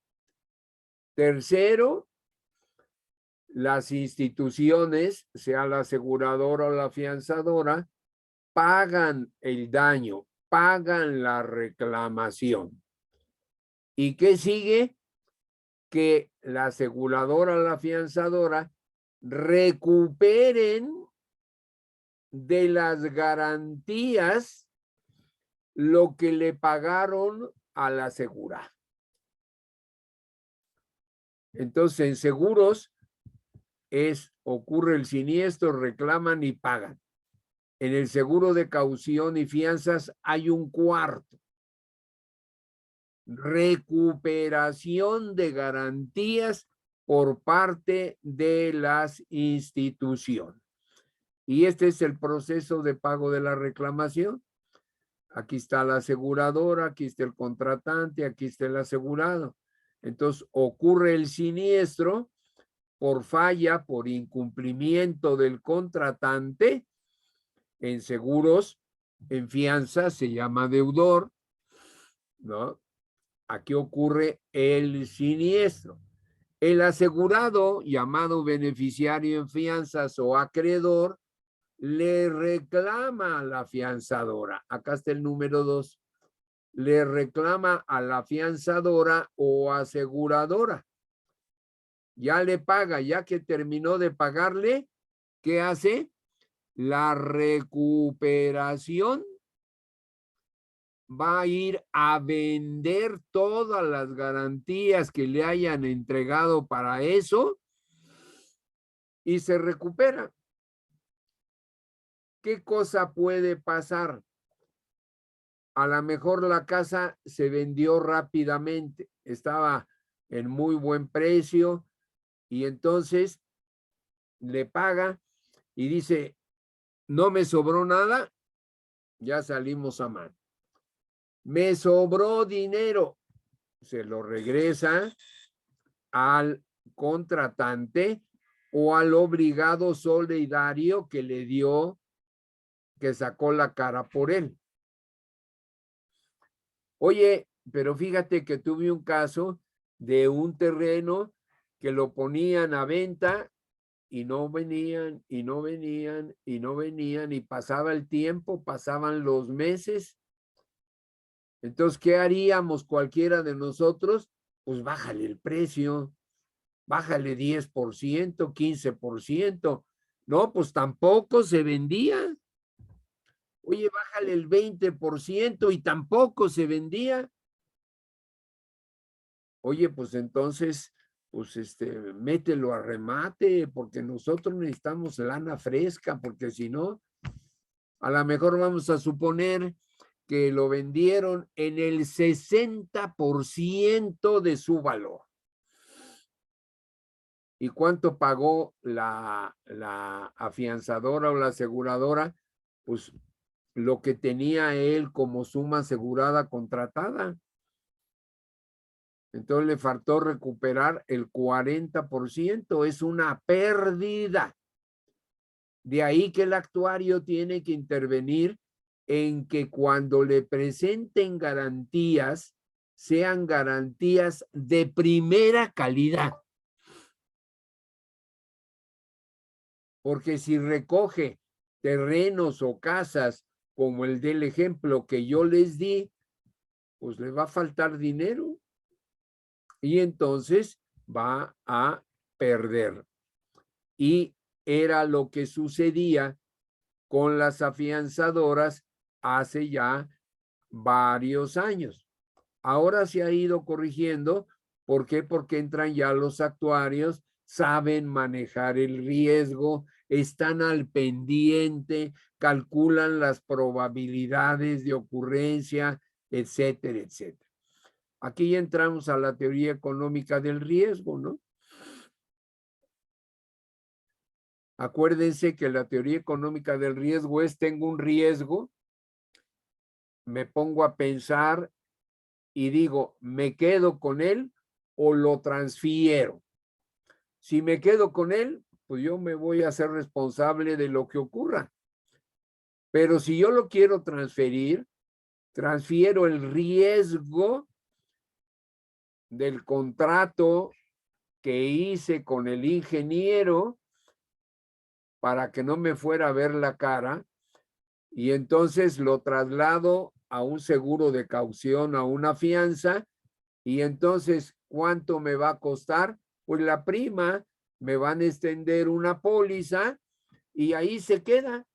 Tercero, las instituciones, sea la aseguradora o la fianzadora, pagan el daño, pagan la reclamación. ¿Y qué sigue? Que la aseguradora o la fianzadora recuperen de las garantías lo que le pagaron al asegurado. Entonces, en seguros ocurre el siniestro, reclaman y pagan. En el seguro de caución y fianzas hay un cuarto. Recuperación de garantías por parte de las instituciones. Y este es el proceso de pago de la reclamación. Aquí está la aseguradora, aquí está el contratante, aquí está el asegurado. Entonces ocurre el siniestro por falla, por incumplimiento del contratante. En seguros, en fianzas se llama deudor, ¿no? Aquí ocurre el siniestro. El asegurado, llamado beneficiario en fianzas o acreedor, le reclama a la fianzadora. Acá está el número 2. Le reclama a la fianzadora o aseguradora. Ya le paga, ya que terminó de pagarle, ¿qué hace? La recuperación. Va a ir a vender todas las garantías que le hayan entregado para eso y se recupera. ¿Qué cosa puede pasar? A lo mejor la casa se vendió rápidamente, estaba en muy buen precio y entonces le paga y dice, no me sobró nada, ya salimos a mano. Me sobró dinero, se lo regresa al contratante o al obligado solidario que le dio, que sacó la cara por él. Oye, pero fíjate que tuve un caso de un terreno que lo ponían a venta y no venían, y no venían, y no venían, y pasaba el tiempo, pasaban los meses. Entonces, ¿qué haríamos cualquiera de nosotros? Pues bájale el precio, bájale 10%, 15%. No, pues tampoco se vendía. Oye, bájale el 20% y tampoco se vendía. Oye, pues entonces, pues mételo a remate, porque nosotros necesitamos lana fresca, porque si no, a lo mejor vamos a suponer que lo vendieron en el 60% de su valor. ¿Y cuánto pagó la afianzadora o la aseguradora? Pues lo que tenía él como suma asegurada contratada. Entonces le faltó recuperar el 40%, es una pérdida. De ahí que el actuario tiene que intervenir en que cuando le presenten garantías, sean garantías de primera calidad. Porque si recoge terrenos o casas como el del ejemplo que yo les di, pues le va a faltar dinero y entonces va a perder. Y era lo que sucedía con las afianzadoras hace ya varios años. Ahora se ha ido corrigiendo. ¿Por qué? Porque entran ya los actuarios, saben manejar el riesgo, están al pendiente, calculan las probabilidades de ocurrencia, etcétera, etcétera. Aquí ya entramos a la teoría económica del riesgo, ¿no? Acuérdense que la teoría económica del riesgo es: tengo un riesgo, me pongo a pensar y digo, ¿me quedo con él o lo transfiero? Si me quedo con él, pues yo me voy a hacer responsable de lo que ocurra. Pero si yo lo quiero transferir, transfiero el riesgo del contrato que hice con el ingeniero para que no me fuera a ver la cara, y entonces lo traslado a un seguro de caución, a una fianza, y entonces, ¿cuánto me va a costar? Pues la prima, me van a extender una póliza y ahí se queda.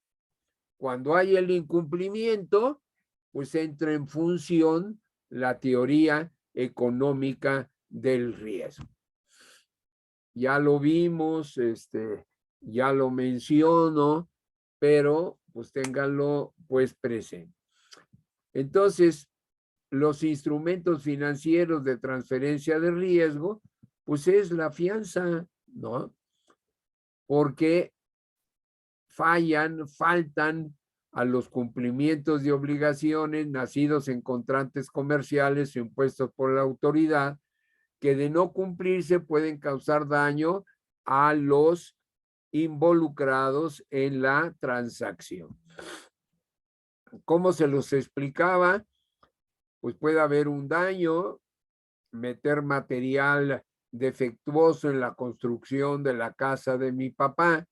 Cuando hay el incumplimiento, pues entra en función la teoría económica del riesgo. Ya lo vimos, ya lo menciono, pero pues ténganlo pues presente. Entonces, los instrumentos financieros de transferencia de riesgo, pues es la fianza, ¿no? Porque faltan a los cumplimientos de obligaciones nacidos en contratos comerciales o impuestos por la autoridad, que de no cumplirse pueden causar daño a los involucrados en la transacción. ¿Cómo se los explicaba? Pues puede haber un daño, meter material defectuoso en la construcción de la casa de mi papá.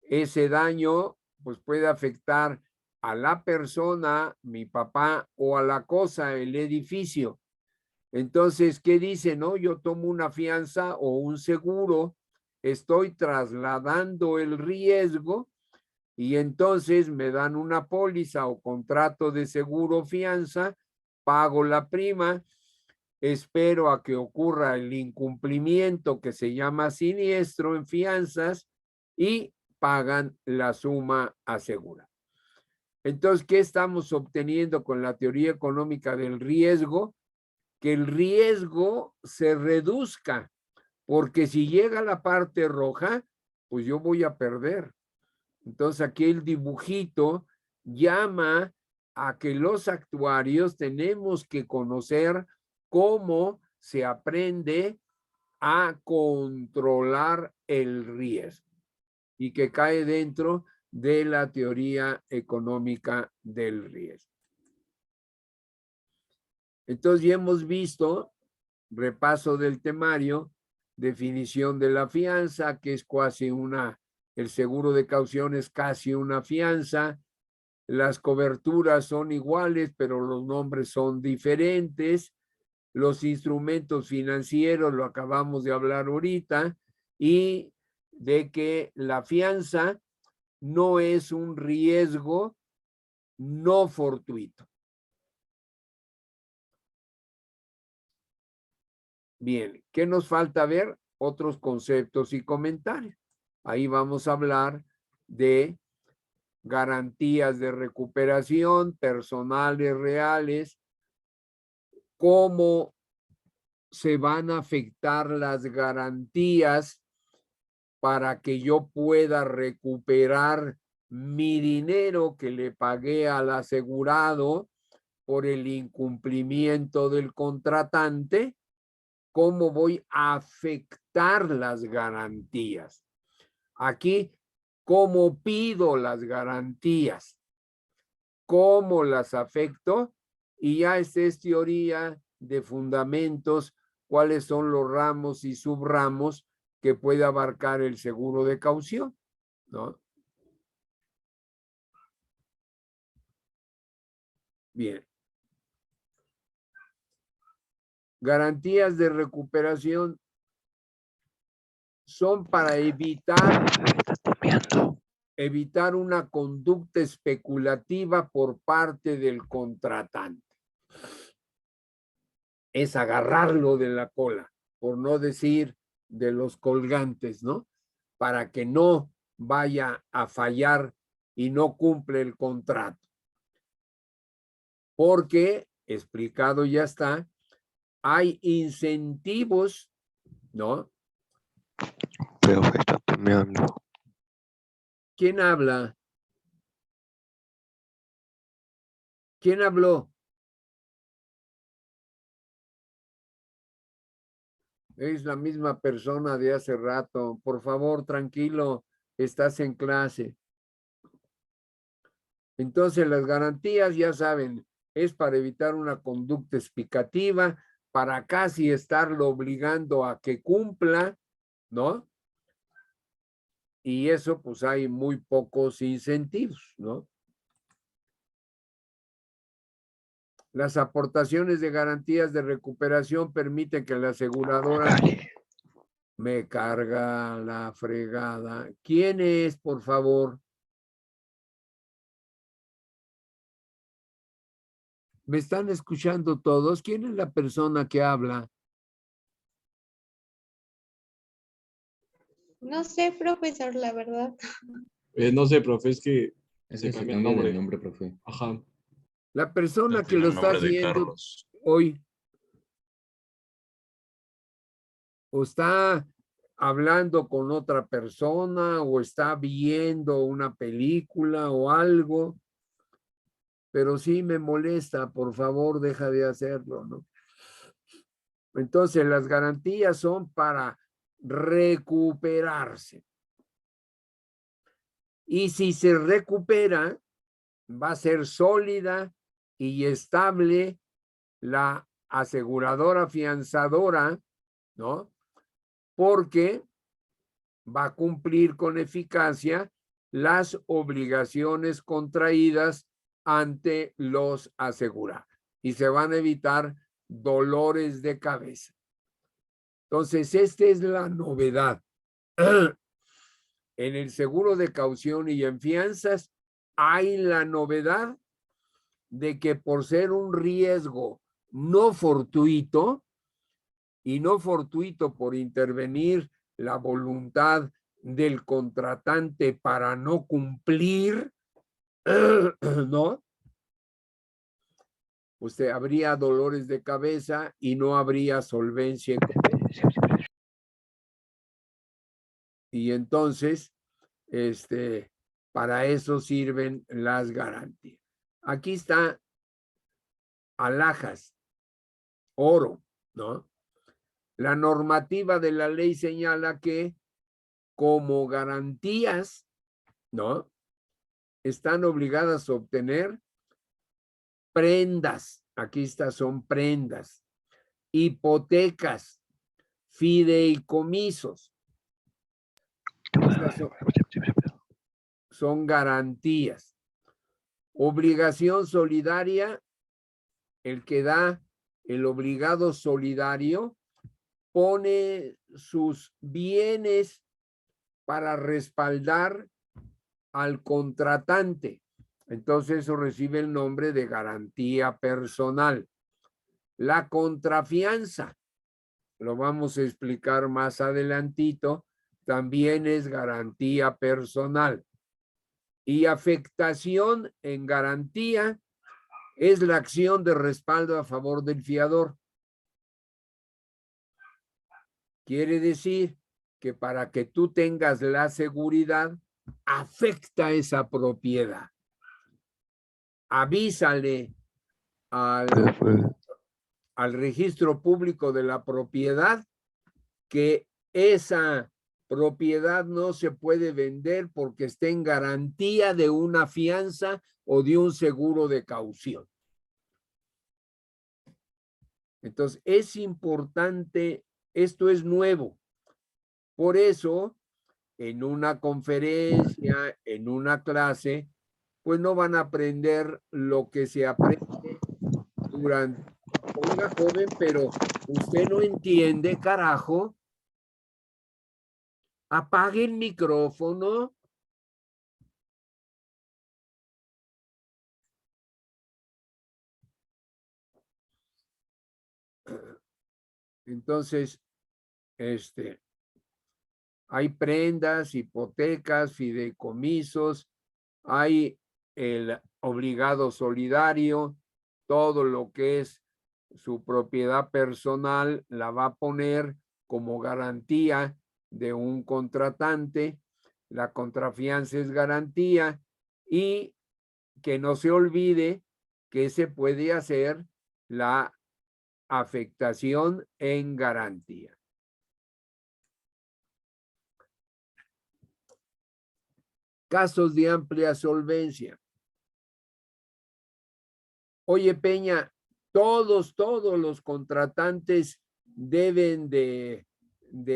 Ese daño pues puede afectar a la persona, mi papá, o a la cosa, el edificio. Entonces, ¿qué dice? No, yo tomo una fianza o un seguro, estoy trasladando el riesgo y entonces me dan una póliza o contrato de seguro fianza, pago la prima, espero a que ocurra el incumplimiento que se llama siniestro en fianzas y pagan la suma asegurada. Entonces, ¿qué estamos obteniendo con la teoría económica del riesgo? Que el riesgo se reduzca, porque si llega la parte roja, pues yo voy a perder. Entonces aquí el dibujito llama a que los actuarios tenemos que conocer cómo se aprende a controlar el riesgo y que cae dentro de la teoría económica del riesgo. Entonces ya hemos visto, repaso del temario, definición de la fianza, que es casi el seguro de caución es casi una fianza, las coberturas son iguales, pero los nombres son diferentes, los instrumentos financieros, lo acabamos de hablar ahorita, y de que la fianza no es un riesgo no fortuito. Bien, ¿qué nos falta ver? Otros conceptos y comentarios. Ahí vamos a hablar de garantías de recuperación, personales reales, cómo se van a afectar las garantías para que yo pueda recuperar mi dinero que le pagué al asegurado por el incumplimiento del contratante, cómo voy a afectar las garantías. Aquí, cómo pido las garantías, cómo las afecto, y ya esta es teoría de fundamentos, cuáles son los ramos y subramos que puede abarcar el seguro de caución, ¿no? Bien. Garantías de recuperación son para evitar una conducta especulativa por parte del contratante. Es agarrarlo de la cola, por no decir de los colgantes, ¿no? Para que no vaya a fallar y no cumple el contrato. Porque, explicado ya está, hay incentivos, ¿no? Pero está terminando. ¿Quién habla? ¿Quién habló? Es la misma persona de hace rato. Por favor, tranquilo, estás en clase. Entonces, las garantías, ya saben, es para evitar una conducta explicativa, para casi estarlo obligando a que cumpla, ¿no? Y eso, pues hay muy pocos incentivos, ¿no? Las aportaciones de garantías de recuperación permiten que la aseguradora... Me carga la fregada. ¿Quién es, por favor? ¿Me están escuchando todos? ¿Quién es la persona que habla? No sé, profesor, la verdad. No sé, profe, es que Es se que se cambió el cambia nombre. el nombre, profe. Ajá. La persona Ya que tiene lo el está nombre de haciendo Carlos. hoy, o está hablando con otra persona, o está viendo una película o algo, pero sí me molesta, por favor, deja de hacerlo, ¿no? Entonces, las garantías son para recuperarse. Y si se recupera, va a ser sólida y estable la aseguradora fianzadora, ¿no? Porque va a cumplir con eficacia las obligaciones contraídas ante los asegurados y se van a evitar dolores de cabeza. Entonces, esta es la novedad. En el seguro de caución y en fianzas hay la novedad de que por ser un riesgo no fortuito, y no fortuito por intervenir la voluntad del contratante para no cumplir, ¿no? Usted habría dolores de cabeza y no habría solvencia económica. Y entonces, para eso sirven las garantías. Aquí está alhajas, oro, ¿no? La normativa de la ley señala que como garantías, ¿no? Están obligadas a obtener prendas, aquí estas son prendas, hipotecas, fideicomisos. Estas son garantías. Obligación solidaria, el que da el obligado solidario pone sus bienes para respaldar al contratante. Entonces eso recibe el nombre de garantía personal. La contrafianza, lo vamos a explicar más adelantito, también es garantía personal. Y afectación en garantía es la acción de respaldo a favor del fiador. Quiere decir que para que tú tengas la seguridad, afecta esa propiedad. Avísale al registro público de la propiedad que esa propiedad no se puede vender porque está en garantía de una fianza o de un seguro de caución. Entonces, es importante, esto es nuevo. Por eso, en una conferencia, en una clase, pues no van a aprender lo que se aprende durante, oiga, joven, pero usted no entiende, carajo. Apague el micrófono. Entonces, hay prendas, hipotecas, fideicomisos, hay el obligado solidario, todo lo que es su propiedad personal la va a poner como garantía de un contratante, la contrafianza es garantía y que no se olvide que se puede hacer la afectación en garantía. Casos de amplia solvencia. Oye, Peña, todos los contratantes deben de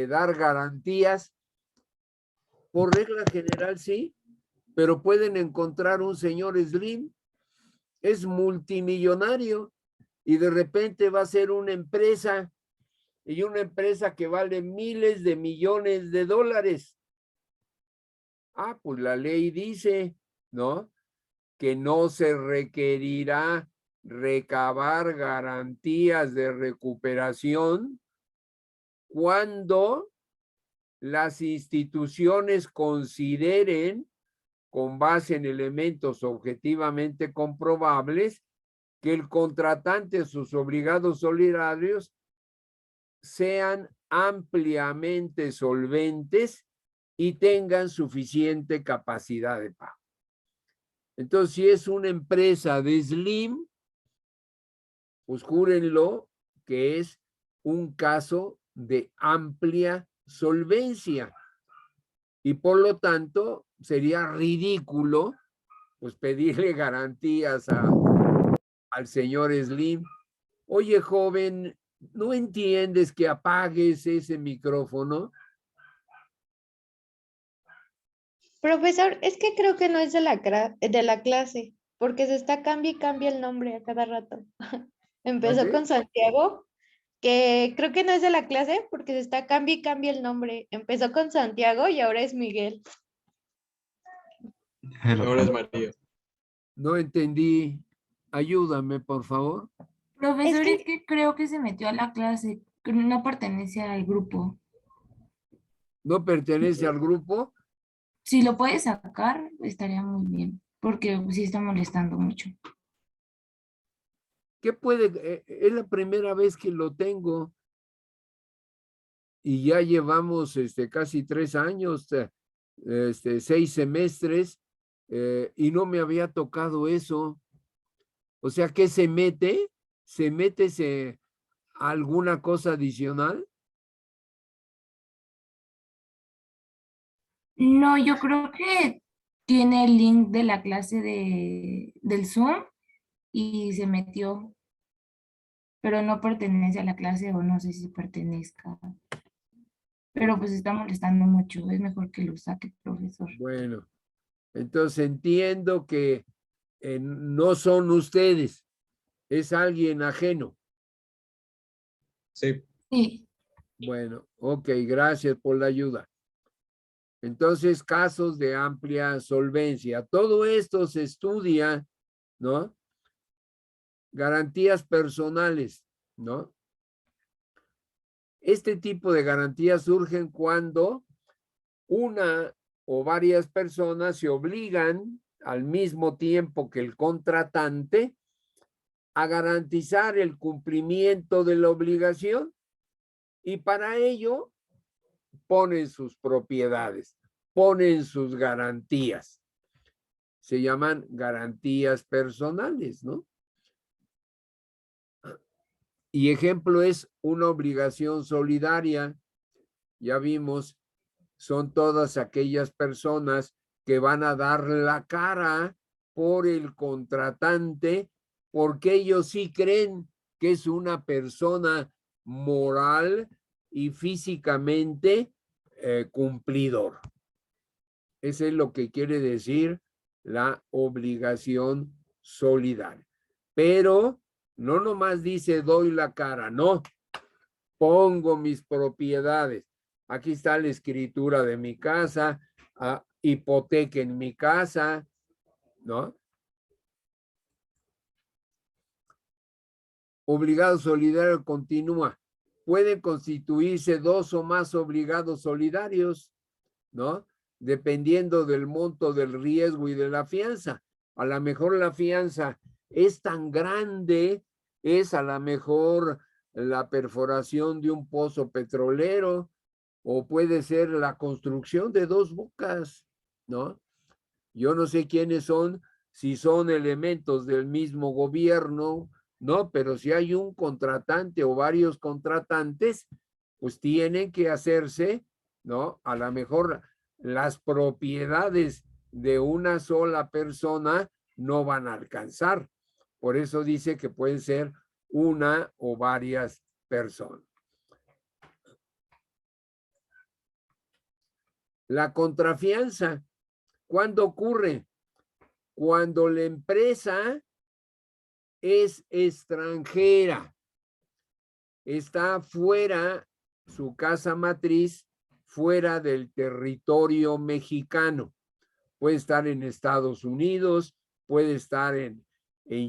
dar garantías. Por regla general, sí, pero pueden encontrar un señor Slim, es multimillonario y de repente va a ser una empresa y una empresa que vale miles de millones de dólares. Ah, pues la ley dice, ¿no? Que no se requerirá recabar garantías de recuperación cuando las instituciones consideren, con base en elementos objetivamente comprobables, que el contratante o sus obligados solidarios sean ampliamente solventes y tengan suficiente capacidad de pago. Entonces, si es una empresa de Slim, pues júrenlo que es un caso de amplia solvencia. Y por lo tanto, sería ridículo pues pedirle garantías al señor Slim. Oye, joven, ¿no entiendes que apagues ese micrófono? Profesor, es que creo que no es de la clase, porque se está cambia y cambia el nombre a cada rato. Empezó ¿Sí? con Santiago, que creo que no es de la clase, porque se está cambia y cambia el nombre. Empezó con Santiago y ahora es Miguel. Ahora es María. No entendí. Ayúdame, por favor. Profesor, que- es que creo que se metió a la clase, que no pertenece al grupo. ¿No pertenece al grupo? Si lo puede sacar, estaría muy bien, porque sí está molestando mucho. ¿Qué puede? Es la primera vez que lo tengo y ya llevamos casi 3 años, 6 semestres y no me había tocado eso. O sea, ¿qué se mete? ¿Se mete alguna cosa adicional? No, yo creo que tiene el link de la clase del Zoom y se metió, pero no pertenece a la clase o no sé si pertenezca. Pero pues está molestando mucho, es mejor que lo saque, profesor. Bueno, entonces entiendo que no son ustedes, es alguien ajeno. Sí. Sí, Bueno, ok, gracias por la ayuda. Entonces, casos de amplia solvencia. Todo esto se estudia, ¿no? Garantías personales, ¿no? Este tipo de garantías surgen cuando una o varias personas se obligan al mismo tiempo que el contratante a garantizar el cumplimiento de la obligación y para ello ponen sus propiedades. ponen sus garantías. Se llaman garantías personales, ¿no? Y ejemplo es una obligación solidaria. Ya vimos, son todas aquellas personas que van a dar la cara por el contratante porque ellos sí creen que es una persona moral y físicamente cumplidor. Eso es lo que quiere decir la obligación solidaria. Pero no nomás dice doy la cara, no. Pongo mis propiedades. Aquí está la escritura de mi casa, hipoteca en mi casa, ¿no? Obligado solidario continúa. Pueden constituirse dos o más obligados solidarios, ¿no? Dependiendo del monto del riesgo y de la fianza. A lo mejor la fianza es tan grande, es a lo mejor la perforación de un pozo petrolero, o puede ser la construcción de 2 bocas, ¿no? Yo no sé quiénes son, si son elementos del mismo gobierno, ¿no? Pero si hay un contratante o varios contratantes, pues tienen que hacerse, ¿no? A lo mejor las propiedades de una sola persona no van a alcanzar. Por eso dice que pueden ser una o varias personas. La contrafianza, ¿cuándo ocurre? Cuando la empresa es extranjera, está fuera, su casa matriz, fuera del territorio mexicano. Puede estar en Estados Unidos, puede estar en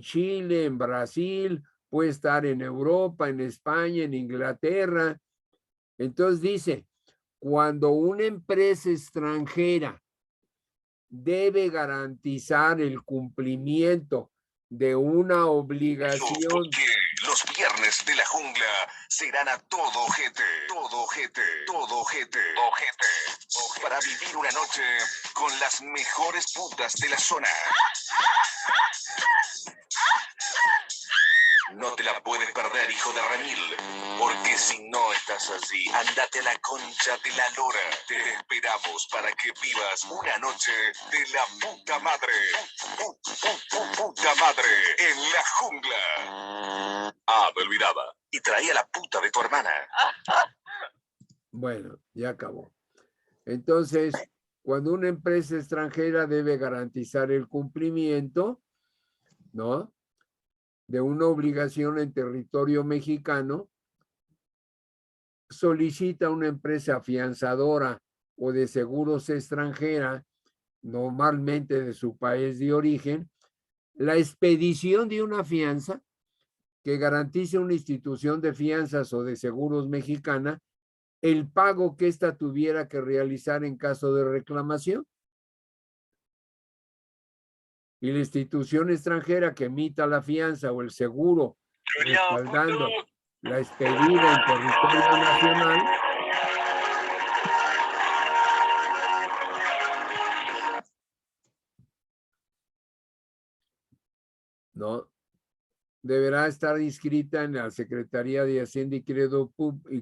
Chile, en Brasil, puede estar en Europa, en España, en Inglaterra. Entonces dice, cuando una empresa extranjera debe garantizar el cumplimiento de una obligación. Los viernes de la jungla serán a todo ojete, todo ojete, todo ojete, ojete, para vivir una noche con las mejores putas de la zona. No te la puedes perder, hijo de Ramil, porque si no estás así, andate a la concha de la lora. Te esperamos para que vivas una noche de la puta madre. Puta madre en la jungla. Ah, me olvidaba. Y traía la puta de tu hermana. Bueno, ya acabó. Entonces, cuando una empresa extranjera debe garantizar el cumplimiento, ¿no?, de una obligación en territorio mexicano, solicita a una empresa afianzadora o de seguros extranjera, normalmente de su país de origen, la expedición de una fianza que garantice una institución de fianzas o de seguros mexicana el pago que ésta tuviera que realizar en caso de reclamación. Y la institución extranjera que emita la fianza o el seguro respaldando la expedida en territorio nacional no deberá estar inscrita en la Secretaría de Hacienda y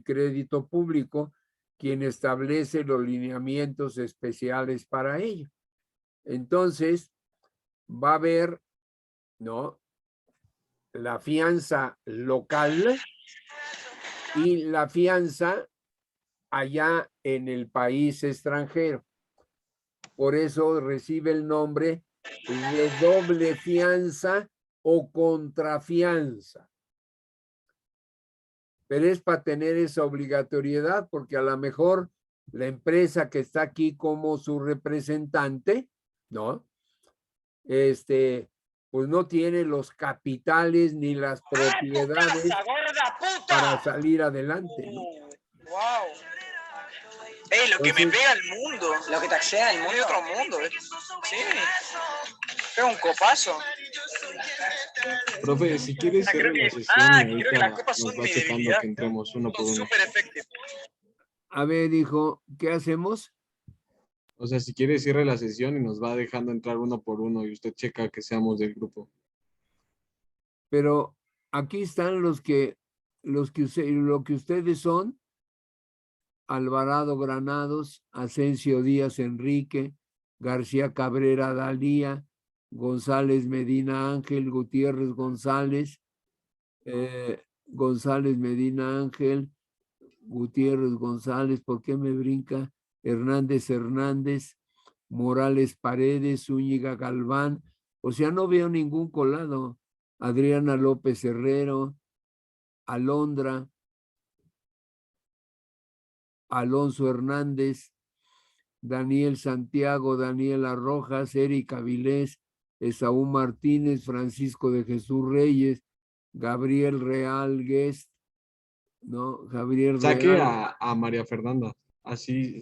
Crédito Público, quien establece los lineamientos especiales para ello. Entonces, va a haber, ¿no?, la fianza local y la fianza allá en el país extranjero. Por eso recibe el nombre de doble fianza o contrafianza. Pero es para tener esa obligatoriedad, porque a lo mejor la empresa que está aquí como su representante, ¿no?, pues no tiene los capitales ni las propiedades para salir adelante, ¿no? Wow. Ey, lo que me pega el mundo, lo que taxea el mundo, otro mundo, sí, pega un copazo. Profe, si quieres cerrar la sesión, creo que las copas son nos va mi checando debilidad. que entremos uno por uno. Súper efectivo. A ver, hijo, ¿qué hacemos? O sea, si quiere cierre la sesión y nos va dejando entrar uno por uno y usted checa que seamos del grupo. Pero aquí están lo que ustedes son: Alvarado Granados, Asensio Díaz Enrique, García Cabrera Dalía, González Medina Ángel, Gutiérrez González, González Medina Ángel, Gutiérrez González, ¿por qué me brinca? Hernández Hernández, Morales Paredes, Zúñiga Galván, o sea, no veo ningún colado. Adriana López Herrero, Alondra, Alonso Hernández, Daniel Santiago, Daniela Rojas, Erika Vilés, Esaú Martínez, Francisco de Jesús Reyes, Gabriel Real Guest, ¿no? Gabriel Saque Real. a María Fernanda. Así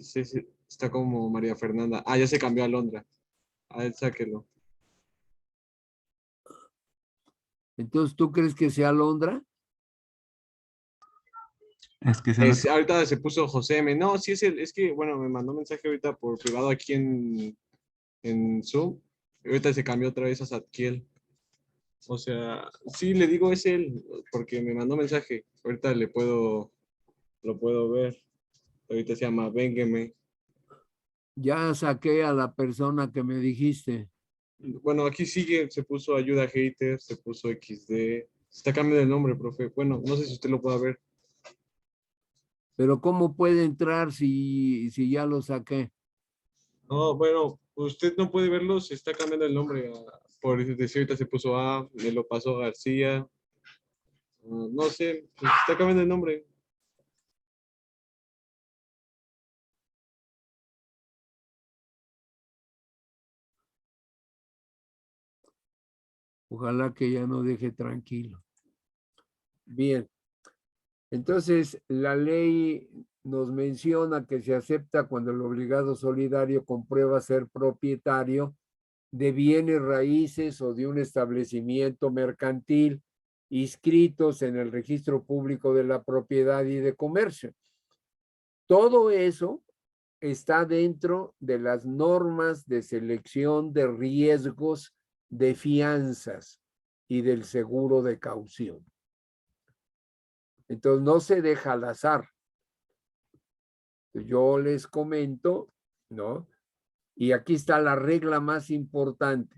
está como María Fernanda. Ah, ya se cambió a Londra. A él sáquelo. Entonces, ¿tú crees que sea Alondra? Es que Ahorita se puso José M. No, sí es que, bueno, me mandó mensaje ahorita por privado aquí en Zoom. Y ahorita se cambió otra vez a Zadkiel. O sea, sí, le digo es él, porque me mandó mensaje. Ahorita lo puedo ver. Ahorita se llama Véngeme. Ya saqué a la persona que me dijiste. Bueno, aquí sigue, se puso ayuda hater, se puso XD. Se está cambiando el nombre, profe. Bueno, no sé si usted lo pueda ver. Pero ¿cómo puede entrar si ya lo saqué? No, bueno, usted no puede verlo, se está cambiando el nombre. Por decir, ahorita se puso A, me lo pasó García. No sé, pues está cambiando el nombre. Ojalá que ya no deje tranquilo. Bien. Entonces, la ley nos menciona que se acepta cuando el obligado solidario comprueba ser propietario de bienes raíces o de un establecimiento mercantil inscritos en el registro público de la propiedad y de comercio. Todo eso está dentro de las normas de selección de riesgos de fianzas y del seguro de caución. Entonces no se deja al azar. Yo les comento, ¿no? Y aquí está la regla más importante.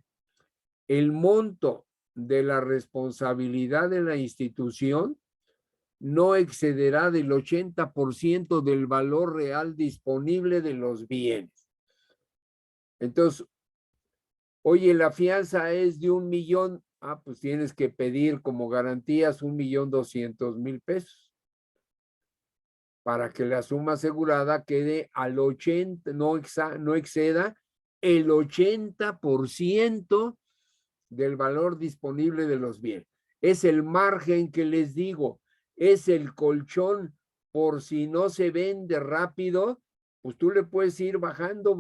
El monto de la responsabilidad de la institución no excederá del 80% del valor real disponible de los bienes. Entonces, oye, la fianza es de 1,000,000. Pues tienes que pedir como garantías 1,200,000 pesos para que la suma asegurada quede al 80, no exceda el 80% del valor disponible de los bienes. Es el margen que les digo, es el colchón por si no se vende rápido, pues tú le puedes ir bajando,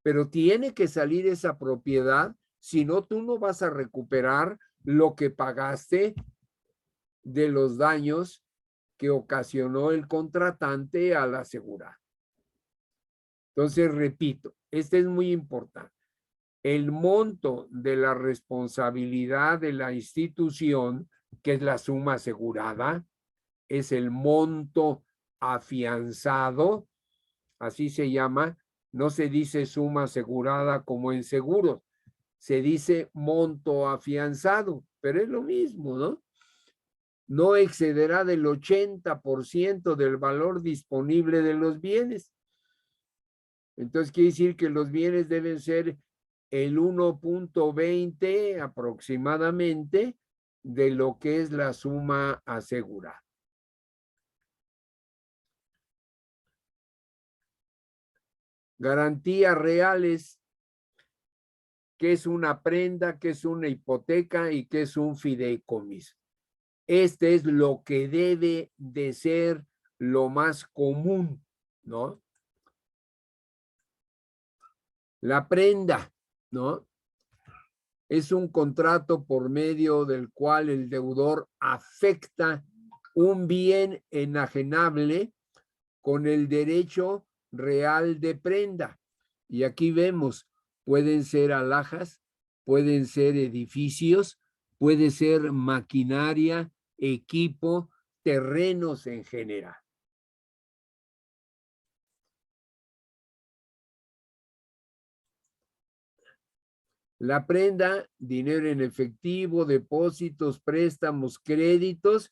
pero tiene que salir esa propiedad, si no tú no vas a recuperar lo que pagaste de los daños que ocasionó el contratante al asegurar. Entonces, repito, este es muy importante. El monto de la responsabilidad de la institución, que es la suma asegurada, es el monto afianzado, así se llama. No se dice suma asegurada como en seguros, se dice monto afianzado, pero es lo mismo, ¿no? No excederá del 80% del valor disponible de los bienes. Entonces quiere decir que los bienes deben ser el 1.20 aproximadamente de lo que es la suma asegurada. Garantías reales, que es una prenda, que es una hipoteca y que es un fideicomiso. Este es lo que debe de ser lo más común, ¿no? La prenda, ¿no? Es un contrato por medio del cual el deudor afecta un bien enajenable con el derecho real de prenda. Y aquí vemos, pueden ser alhajas, pueden ser edificios, puede ser maquinaria, equipo, terrenos en general. La prenda, dinero en efectivo, depósitos, préstamos, créditos,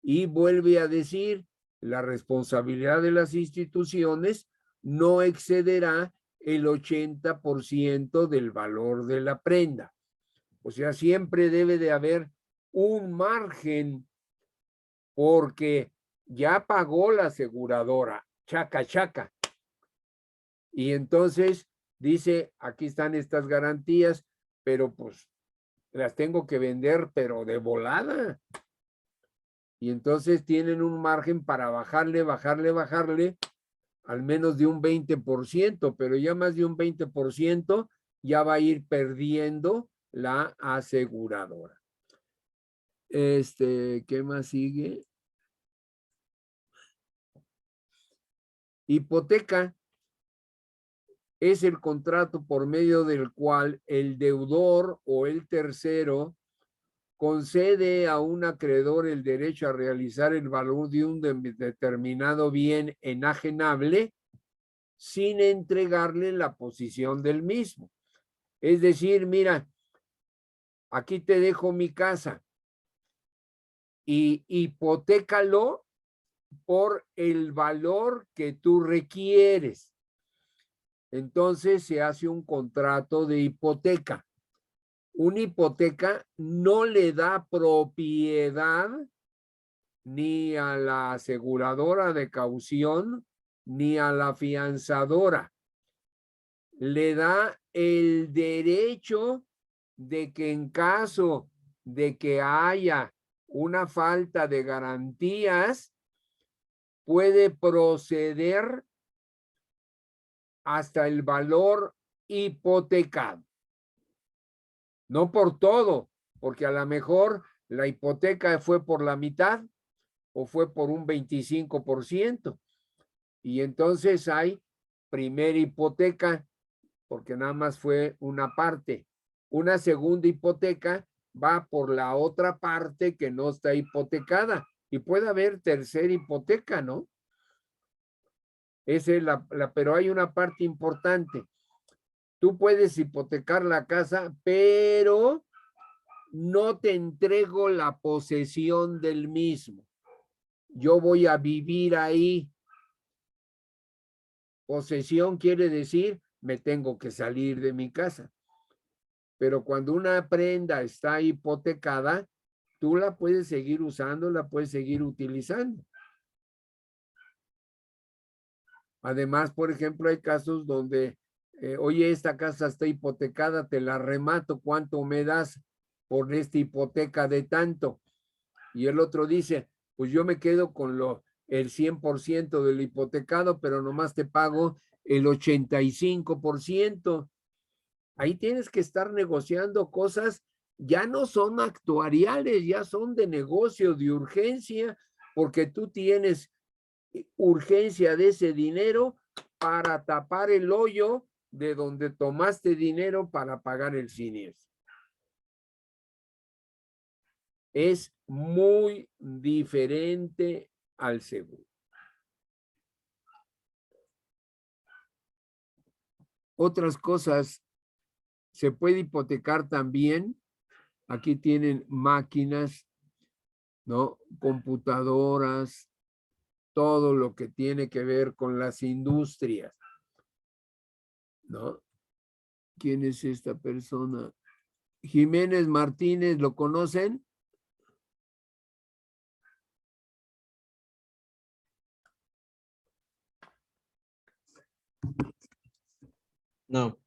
y vuelve a decir, la responsabilidad de las instituciones no excederá el 80% del valor de la prenda. O sea, siempre debe de haber un margen porque ya pagó la aseguradora, chaca, chaca. Y entonces dice, aquí están estas garantías, pero pues las tengo que vender, pero de volada. Y entonces tienen un margen para bajarle, al menos de un 20%, pero ya más de un 20% ya va a ir perdiendo la aseguradora. ¿Qué más sigue? Hipoteca es el contrato por medio del cual el deudor o el tercero concede a un acreedor el derecho a realizar el valor de un determinado bien enajenable sin entregarle la posición del mismo. Es decir, mira, aquí te dejo mi casa y hipotécalo por el valor que tú requieres. Entonces se hace un contrato de hipoteca. Una hipoteca no le da propiedad ni a la aseguradora de caución ni a la fianzadora. Le da el derecho de que en caso de que haya una falta de garantías, puede proceder hasta el valor hipotecado. No por todo, porque a lo mejor la hipoteca fue por la mitad o fue por un 25%. Y entonces hay primera hipoteca, porque nada más fue una parte. Una segunda hipoteca va por la otra parte que no está hipotecada. Y puede haber tercera hipoteca, ¿no? Esa es pero hay una parte importante. Tú puedes hipotecar la casa, pero no te entrego la posesión del mismo. Yo voy a vivir ahí. Posesión quiere decir, me tengo que salir de mi casa. Pero cuando una prenda está hipotecada, tú la puedes seguir usando, la puedes seguir utilizando. Además, por ejemplo, hay casos donde, oye, esta casa está hipotecada, te la remato, ¿cuánto me das por esta hipoteca de tanto? Y el otro dice, pues yo me quedo con el 100% del hipotecado, pero nomás te pago el 85%. Ahí tienes que estar negociando cosas, ya no son actuariales, ya son de negocio, de urgencia, porque tú tienes urgencia de ese dinero para tapar el hoyo de donde tomaste dinero para pagar el siniestro. Es muy diferente al seguro. Otras cosas, se puede hipotecar también. Aquí tienen máquinas, ¿no? Computadoras, todo lo que tiene que ver con las industrias, ¿no? ¿Quién es esta persona? Jiménez Martínez, ¿lo conocen? No,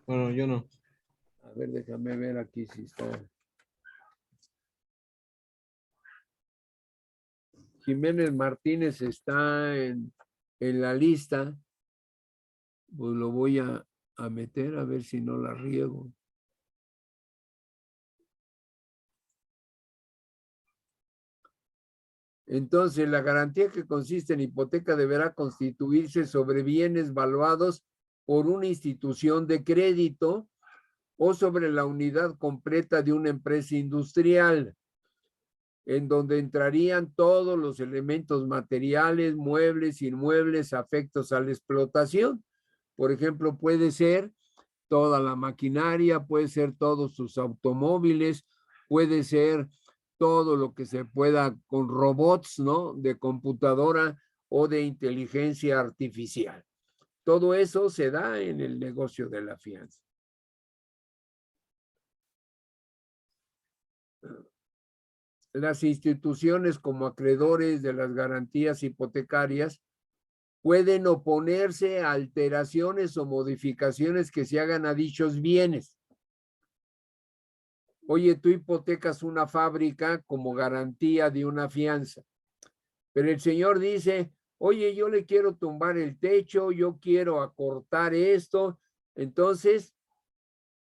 bueno, yo no. A ver, déjame ver aquí si está. Jiménez Martínez está en la lista. Pues lo voy a meter a ver si no la riego. Entonces, la garantía que consiste en hipoteca deberá constituirse sobre bienes valuados por una institución de crédito o sobre la unidad completa de una empresa industrial, en donde entrarían todos los elementos materiales, muebles, inmuebles, afectos a la explotación. Por ejemplo, puede ser toda la maquinaria, puede ser todos sus automóviles, puede ser todo lo que se pueda con robots, ¿no? De computadora o de inteligencia artificial. Todo eso se da en el negocio de la fianza. Las instituciones como acreedores de las garantías hipotecarias pueden oponerse a alteraciones o modificaciones que se hagan a dichos bienes. Oye, tú hipotecas una fábrica como garantía de una fianza, pero el señor dice, oye, yo le quiero tumbar el techo, yo quiero acortar esto, entonces,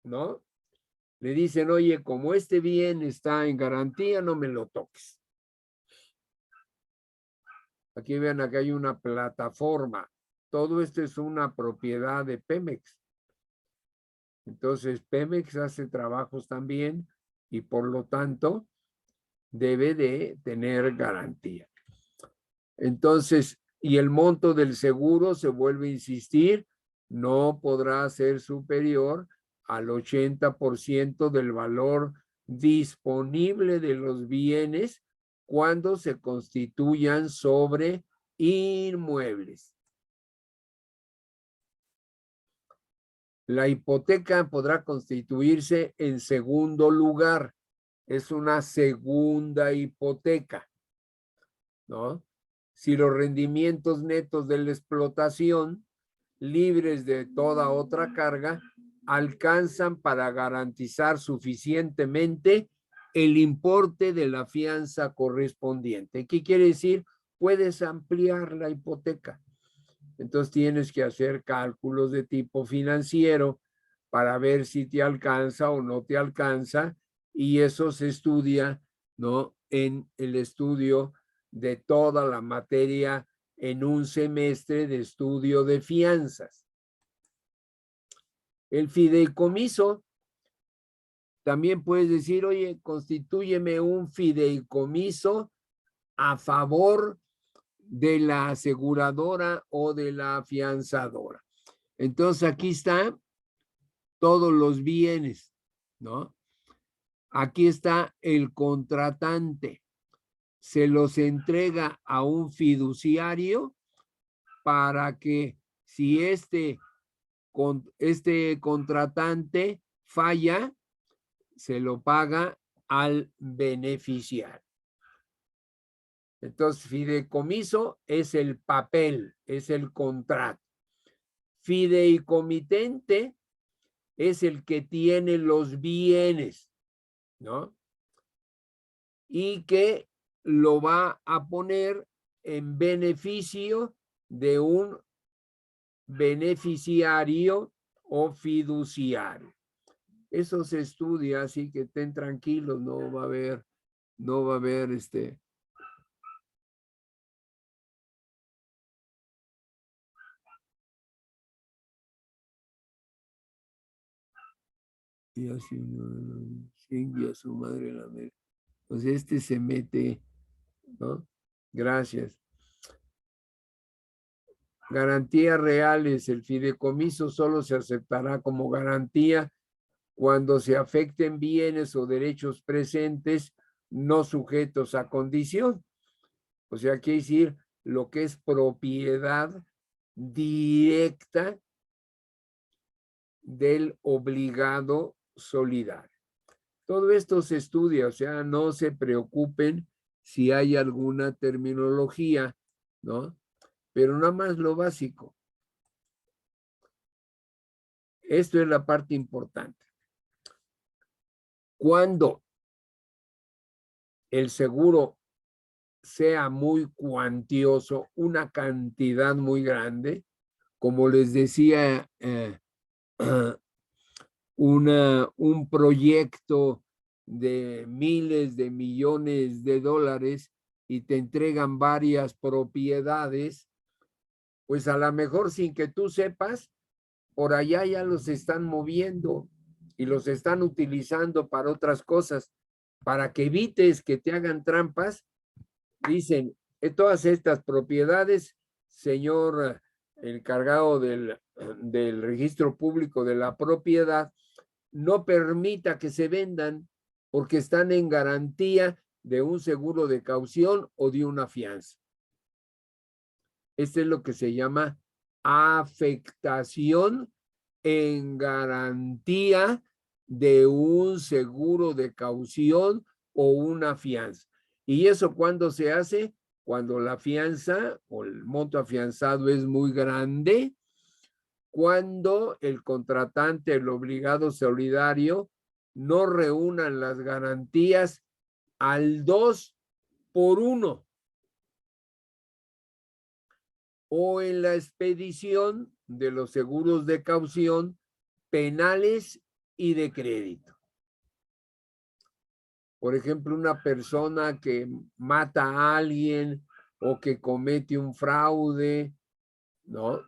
¿no? Le dicen, oye, como este bien está en garantía, no me lo toques. Aquí vean, acá hay una plataforma. Todo esto es una propiedad de Pemex. Entonces, Pemex hace trabajos también y por lo tanto debe de tener garantía. Entonces, y el monto del seguro, se vuelve a insistir, no podrá ser superior al 80% del valor disponible de los bienes cuando se constituyan sobre inmuebles. La hipoteca podrá constituirse en segundo lugar. Es una segunda hipoteca, ¿no? Si los rendimientos netos de la explotación, libres de toda otra carga, alcanzan para garantizar suficientemente el importe de la fianza correspondiente. ¿Qué quiere decir? Puedes ampliar la hipoteca. Entonces tienes que hacer cálculos de tipo financiero para ver si te alcanza o no te alcanza, y eso se estudia, ¿no? En el estudio de toda la materia en un semestre de estudio de fianzas. El fideicomiso, también puedes decir, oye, constitúyeme un fideicomiso a favor de la aseguradora o de la afianzadora. Entonces aquí están todos los bienes, ¿no? Aquí está el contratante. Se los entrega a un fiduciario para que si este contratante falla, se lo paga al beneficiario. Entonces, fideicomiso es el papel, es el contrato. Fideicomitente es el que tiene los bienes, ¿no? Y que lo va a poner en beneficio de un beneficiario o fiduciario. Eso se estudia, así que estén tranquilos, no va a haber y así, y a su madre la mera. Pues se mete, ¿no? Gracias. Garantías reales. El fideicomiso solo se aceptará como garantía cuando se afecten bienes o derechos presentes no sujetos a condición. O sea, quiere decir lo que es propiedad directa del obligado solidario. Todo esto se estudia, o sea, no se preocupen si hay alguna terminología, ¿no? Pero nada más lo básico. Esto es la parte importante. Cuando el seguro sea muy cuantioso, una cantidad muy grande, como les decía, un proyecto de miles de millones de dólares y te entregan varias propiedades, pues a lo mejor sin que tú sepas, por allá ya los están moviendo y los están utilizando para otras cosas. Para que evites que te hagan trampas, dicen, todas estas propiedades, señor encargado del registro público de la propiedad, no permita que se vendan porque están en garantía de un seguro de caución o de una fianza. Este es lo que se llama afectación en garantía de un seguro de caución o una fianza. ¿Y eso cuándo se hace? Cuando la fianza o el monto afianzado es muy grande, cuando el contratante, el obligado solidario, no reúnan las garantías al 2 por 1. O en la expedición de los seguros de caución penales y de crédito. Por ejemplo, una persona que mata a alguien o que comete un fraude, ¿no?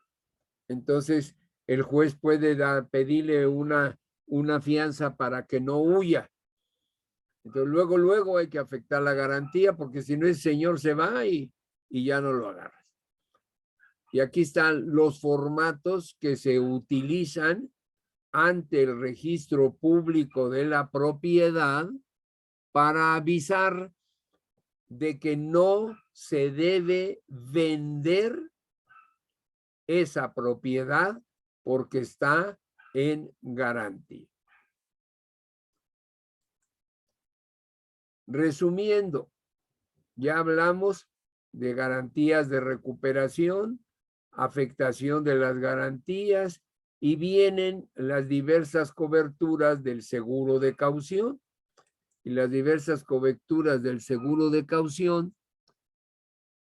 Entonces, el juez puede pedirle una fianza para que no huya. Entonces, luego hay que afectar la garantía porque si no, el señor se va y ya no lo agarras. Y aquí están los formatos que se utilizan ante el registro público de la propiedad para avisar de que no se debe vender esa propiedad porque está en garantía. Resumiendo, ya hablamos de garantías de recuperación, afectación de las garantías y vienen las diversas coberturas del seguro de caución. Y las diversas coberturas del seguro de caución,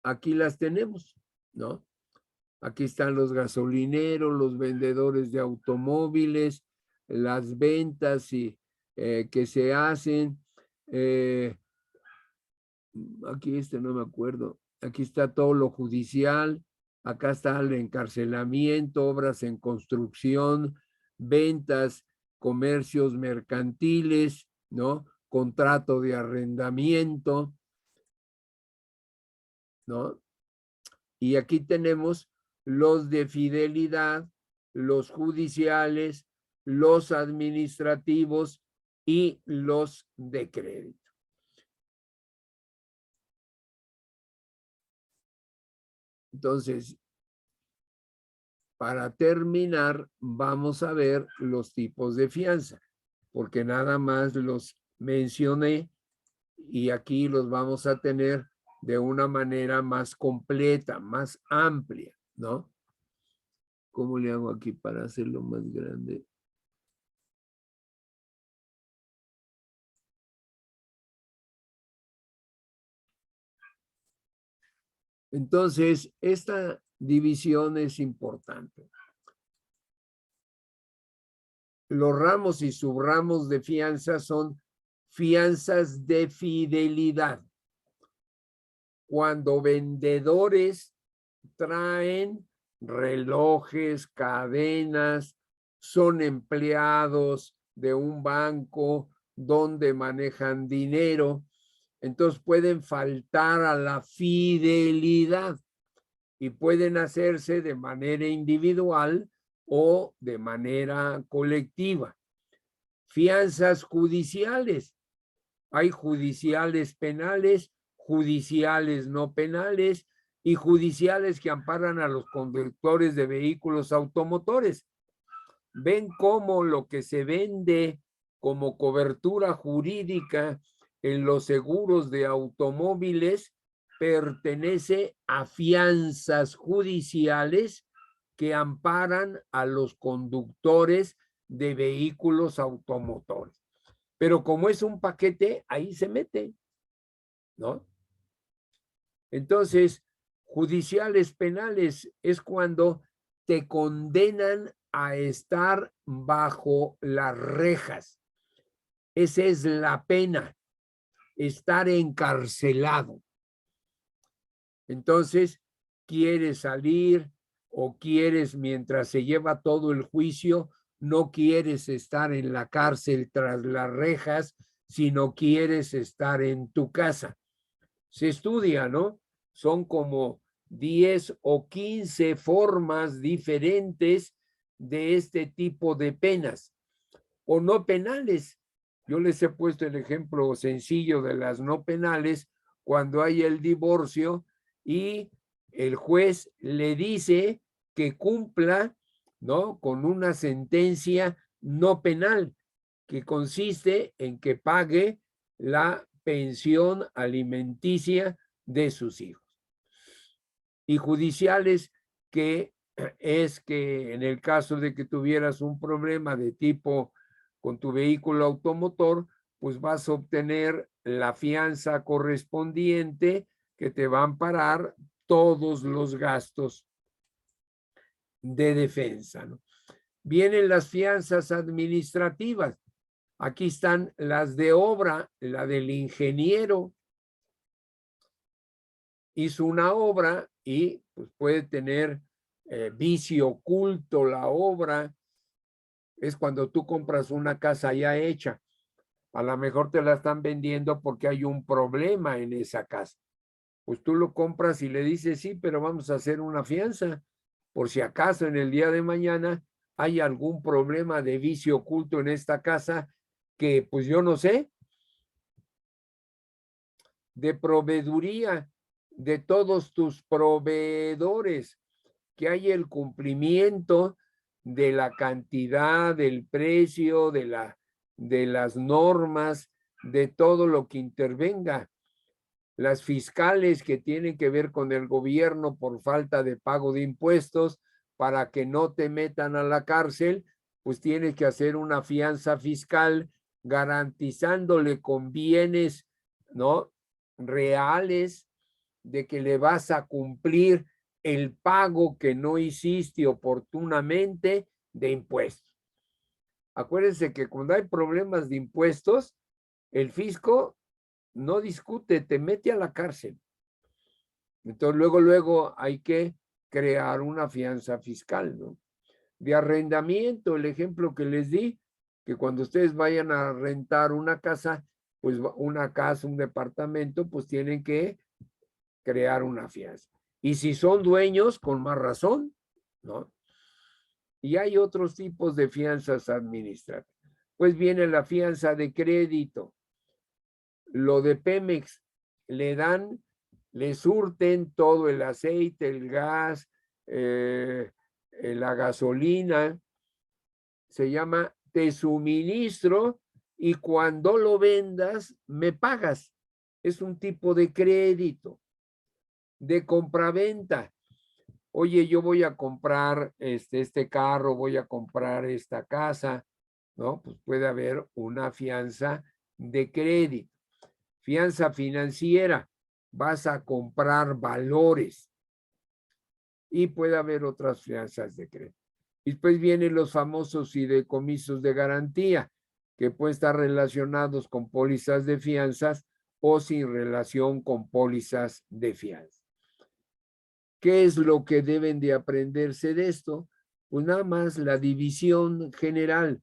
aquí las tenemos, ¿no? Aquí están los gasolineros, los vendedores de automóviles, las ventas que se hacen. Aquí no me acuerdo. Aquí está todo lo judicial. Acá está el encarcelamiento, obras en construcción, ventas, comercios mercantiles, ¿no? Contrato de arrendamiento, ¿no? Y aquí tenemos los de fidelidad, los judiciales, los administrativos y los de crédito. Entonces, para terminar, vamos a ver los tipos de fianza, porque nada más los mencioné y aquí los vamos a tener de una manera más completa, más amplia, ¿no? ¿Cómo le hago aquí para hacerlo más grande? Entonces, esta división es importante. Los ramos y subramos de fianza son fianzas de fidelidad. Cuando vendedores traen relojes, cadenas, son empleados de un banco donde manejan dinero, entonces pueden faltar a la fidelidad y pueden hacerse de manera individual o de manera colectiva. Fianzas judiciales. Hay judiciales penales, judiciales no penales y judiciales que amparan a los conductores de vehículos automotores. Ven cómo lo que se vende como cobertura jurídica en los seguros de automóviles pertenece a fianzas judiciales que amparan a los conductores de vehículos automotores. Pero como es un paquete, ahí se mete, ¿no? Entonces, judiciales penales es cuando te condenan a estar bajo las rejas. Esa es la pena, estar encarcelado. Entonces, quieres salir, o quieres, mientras se lleva todo el juicio, no quieres estar en la cárcel tras las rejas, sino quieres estar en tu casa. Se estudia, ¿no? Son como 10 o 15 formas diferentes de este tipo de penas o no penales. Yo les he puesto el ejemplo sencillo de las no penales cuando hay el divorcio y el juez le dice que cumpla, ¿no?, con una sentencia no penal que consiste en que pague la pensión alimenticia de sus hijos. Y judiciales, que es que en el caso de que tuvieras un problema de tipo con tu vehículo automotor, pues vas a obtener la fianza correspondiente que te va a amparar todos los gastos de defensa, ¿no? Vienen las fianzas administrativas. Aquí están las de obra, la del ingeniero. Hizo una obra y pues, puede tener vicio oculto la obra. Es cuando tú compras una casa ya hecha. A lo mejor te la están vendiendo porque hay un problema en esa casa. Pues tú lo compras y le dices, sí, pero vamos a hacer una fianza por si acaso en el día de mañana hay algún problema de vicio oculto en esta casa que pues yo no sé. De proveeduría de todos tus proveedores, que hay el cumplimiento de la cantidad, del precio, de las normas, de todo lo que intervenga. Las fiscales que tienen que ver con el gobierno por falta de pago de impuestos, para que no te metan a la cárcel, pues tienes que hacer una fianza fiscal garantizándole con bienes, ¿no?, reales, de que le vas a cumplir el pago que no hiciste oportunamente de impuestos. Acuérdense que cuando hay problemas de impuestos, el fisco no discute, te mete a la cárcel. Entonces, luego hay que crear una fianza fiscal, ¿no? De arrendamiento, el ejemplo que les di, que cuando ustedes vayan a rentar una casa, pues una casa, un departamento, pues tienen que crear una fianza. Y si son dueños, con más razón, ¿no? Y hay otros tipos de fianzas administrativas. Pues viene la fianza de crédito. Lo de Pemex, le surten todo el aceite, el gas, la gasolina. Se llama te suministro y cuando lo vendas me pagas. Es un tipo de crédito. De compraventa. Oye, yo voy a comprar este carro, voy a comprar esta casa, ¿no? Pues puede haber una fianza de crédito. Fianza financiera, vas a comprar valores y puede haber otras fianzas de crédito. Y después vienen los famosos fideicomisos de garantía, que pueden estar relacionados con pólizas de fianzas o sin relación con pólizas de fianza. ¿Qué es lo que deben de aprenderse de esto? Pues nada más la división general,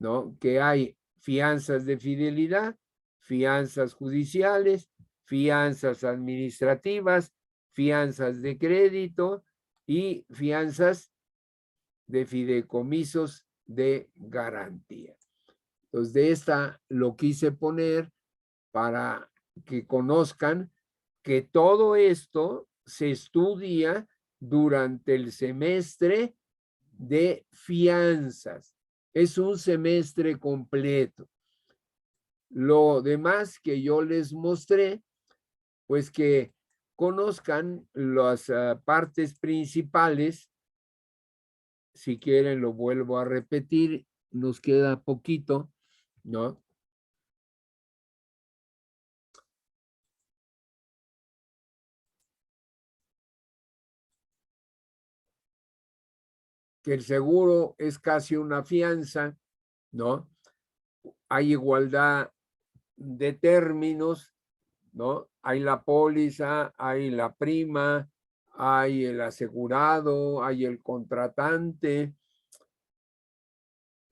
¿no? Que hay fianzas de fidelidad, fianzas judiciales, fianzas administrativas, fianzas de crédito y fianzas de fideicomisos de garantía. Entonces, de esta lo quise poner para que conozcan que todo esto se estudia durante el semestre de fianzas. Es un semestre completo. Lo demás que yo les mostré, pues que conozcan las partes principales. Si quieren, lo vuelvo a repetir. Nos queda poquito, ¿no? Que el seguro es casi una fianza, ¿no? Hay igualdad de términos, ¿no? Hay la póliza, hay la prima, hay el asegurado, hay el contratante,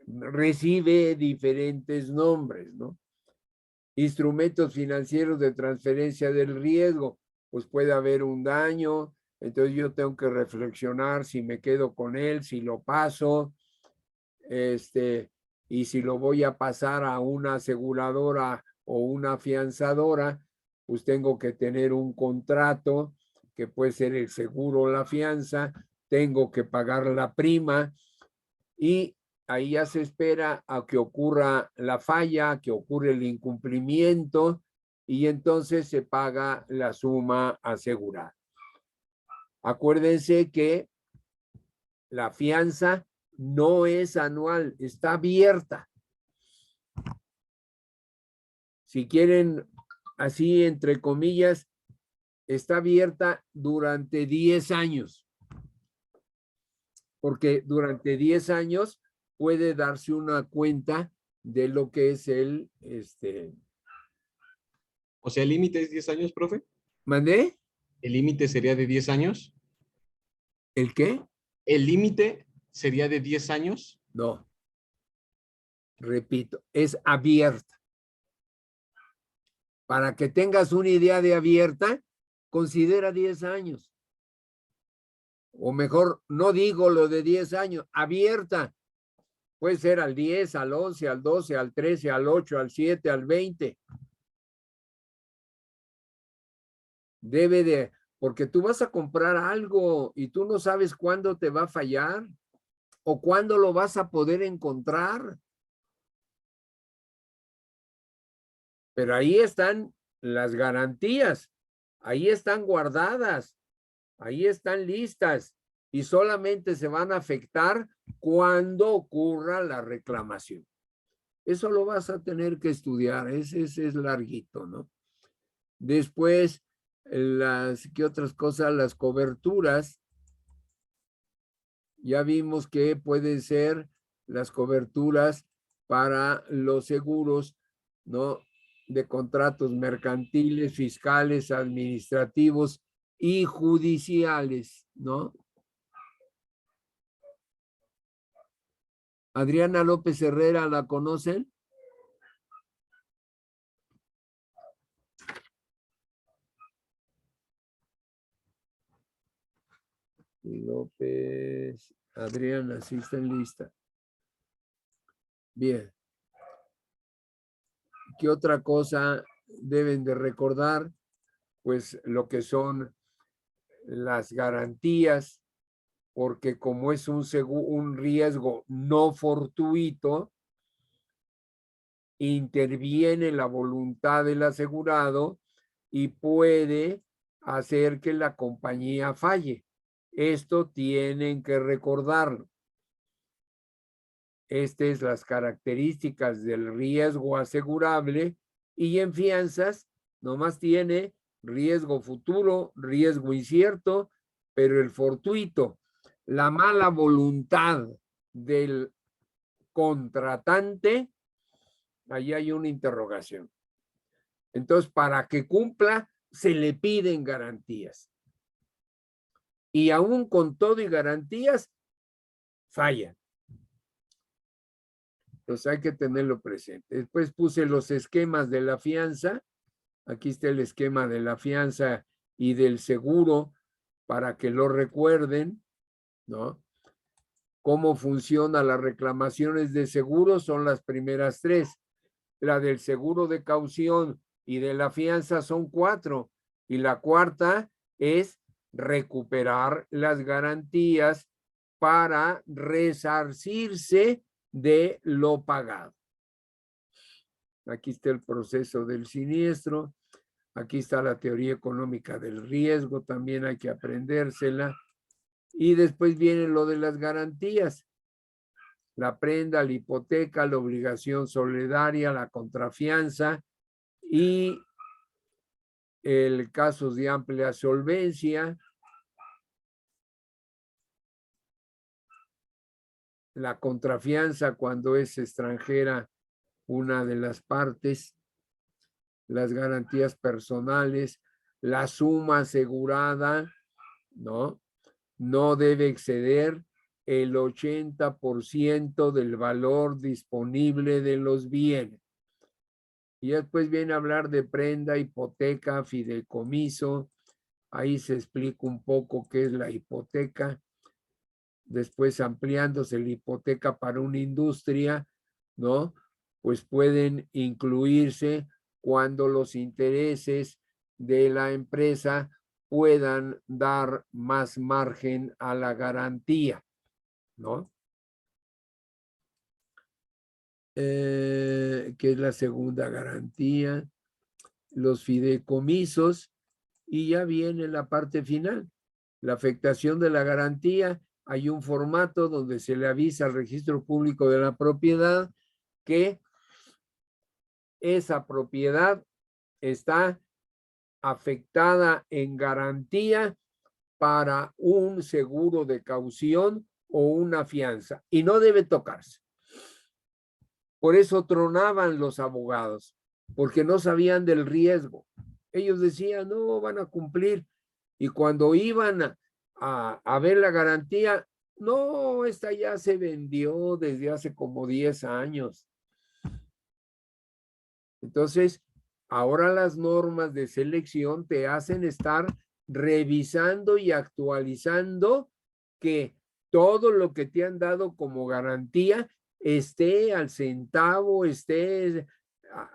recibe diferentes nombres, ¿no? Instrumentos financieros de transferencia del riesgo, pues puede haber un daño, entonces yo tengo que reflexionar si me quedo con él, si lo paso, y si lo voy a pasar a una aseguradora o una afianzadora, pues tengo que tener un contrato que puede ser el seguro o la fianza, tengo que pagar la prima y ahí ya se espera a que ocurra la falla, que ocurra el incumplimiento y entonces se paga la suma asegurada. Acuérdense que la fianza no es anual, está abierta. Si quieren, así entre comillas, está abierta durante 10 años. Porque durante 10 años puede darse una cuenta de lo que es el, O sea, ¿el límite es 10 años, profe? ¿Mandé? ¿El límite sería de 10 años? ¿El qué? ¿El límite sería de 10 años? No. Repito, es abierta. Para que tengas una idea de abierta, considera 10 años. O mejor, no digo lo de 10 años, abierta. Puede ser al 10, al 11, al 12, al 13, al 8, al 7, al 20. Debe de, porque tú vas a comprar algo y tú no sabes cuándo te va a fallar o cuándo lo vas a poder encontrar. Pero ahí están las garantías, ahí están guardadas, ahí están listas y solamente se van a afectar cuando ocurra la reclamación. Eso lo vas a tener que estudiar, ese es larguito, ¿no? Después, ¿qué otras cosas? Las coberturas. Ya vimos que pueden ser las coberturas para los seguros, ¿no? De contratos mercantiles, fiscales, administrativos y judiciales, ¿no? Adriana López Herrera, ¿la conocen? López, Adriana, sí está en lista. Bien. ¿Qué otra cosa deben de recordar? Pues lo que son las garantías, porque como es un riesgo no fortuito, interviene la voluntad del asegurado y puede hacer que la compañía falle. Esto tienen que recordarlo. Estas es las características del riesgo asegurable y en fianzas nomás tiene riesgo futuro, riesgo incierto, pero el fortuito, la mala voluntad del contratante, ahí hay una interrogación. Entonces, para que cumpla, se le piden garantías. Y aún con todo y garantías, falla. Entonces hay que tenerlo presente. Después puse los esquemas de la fianza. Aquí está el esquema de la fianza y del seguro para que lo recuerden, ¿no? ¿Cómo funcionan las reclamaciones de seguro? Son las primeras 3. La del seguro de caución y de la fianza son 4. Y la cuarta es recuperar las garantías para resarcirse de lo pagado. Aquí está el proceso del siniestro. Aquí está la teoría económica del riesgo. También hay que aprendérsela. Y después viene lo de las garantías. La prenda, la hipoteca, la obligación solidaria, la contrafianza y el caso de amplia solvencia, la contrafianza cuando es extranjera una de las partes, las garantías personales, la suma asegurada, ¿no? No debe exceder el 80% del valor disponible de los bienes. Y después viene a hablar de prenda, hipoteca, fideicomiso. Ahí se explica un poco qué es la hipoteca. Después ampliándose la hipoteca para una industria, ¿no? Pues pueden incluirse cuando los intereses de la empresa puedan dar más margen a la garantía, ¿no? Que es la segunda garantía, los fideicomisos, y ya viene la parte final, la afectación de la garantía. Hay un formato donde se le avisa al registro público de la propiedad que esa propiedad está afectada en garantía para un seguro de caución o una fianza y no debe tocarse. Por eso tronaban los abogados, porque no sabían del riesgo. Ellos decían, no, van a cumplir. Y cuando iban a ver la garantía, no, esta ya se vendió desde hace como 10 años. Entonces, ahora las normas de selección te hacen estar revisando y actualizando que todo lo que te han dado como garantía esté al centavo, esté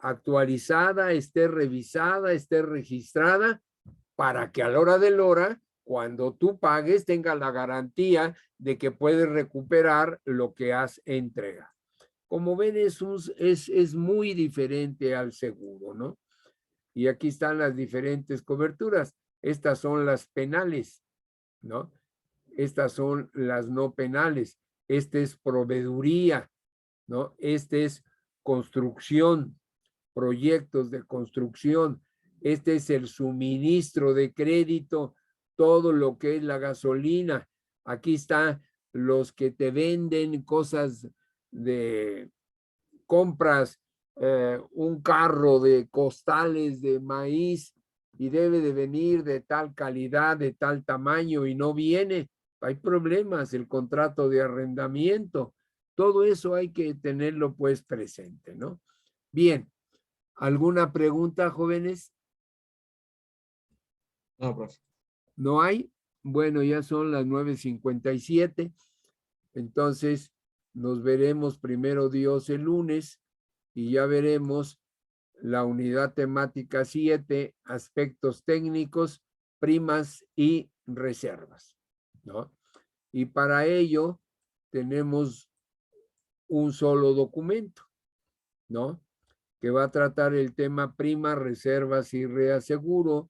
actualizada, esté revisada, esté registrada, para que a la hora de la hora, cuando tú pagues, tenga la garantía de que puedes recuperar lo que has entregado. Como ven, es muy diferente al seguro, ¿no? Y aquí están las diferentes coberturas. Estas son las penales, ¿no? Estas son las no penales. Este es proveeduría, ¿no? Este es construcción, proyectos de construcción. Este es el suministro de crédito, todo lo que es la gasolina. Aquí están los que te venden cosas de compras, un carro de costales de maíz y debe de venir de tal calidad, de tal tamaño y no viene. Hay problemas, el contrato de arrendamiento. Todo eso hay que tenerlo pues presente, ¿no? Bien, ¿alguna pregunta, jóvenes? No, profe. ¿No hay? Bueno, ya son las 9:57. Entonces, nos veremos primero Dios el lunes y ya veremos la unidad temática 7, aspectos técnicos, primas y reservas, ¿no? Y para ello tenemos un solo documento, ¿no? Que va a tratar el tema primas, reservas y reaseguro,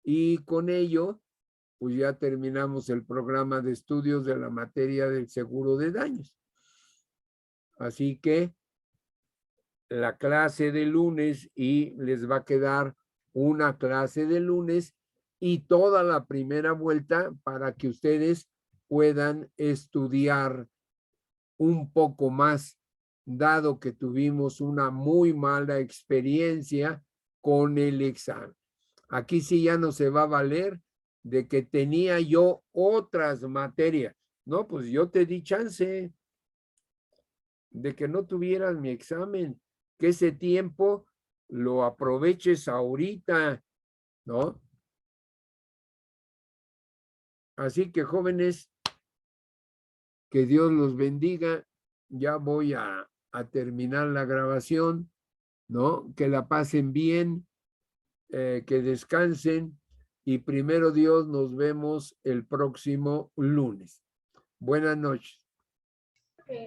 y con ello pues ya terminamos el programa de estudios de la materia del seguro de daños. Así que la clase de lunes, y les va a quedar una clase de lunes y toda la primera vuelta para que ustedes puedan estudiar un poco más, dado que tuvimos una muy mala experiencia con el examen. Aquí sí ya no se va a valer de que tenía yo otras materias. No, pues yo te di chance de que no tuvieras mi examen, que ese tiempo lo aproveches ahorita, ¿no? Así que jóvenes, que Dios los bendiga. Ya voy a terminar la grabación, ¿no? Que la pasen bien, que descansen y primero Dios nos vemos el próximo lunes. Buenas noches.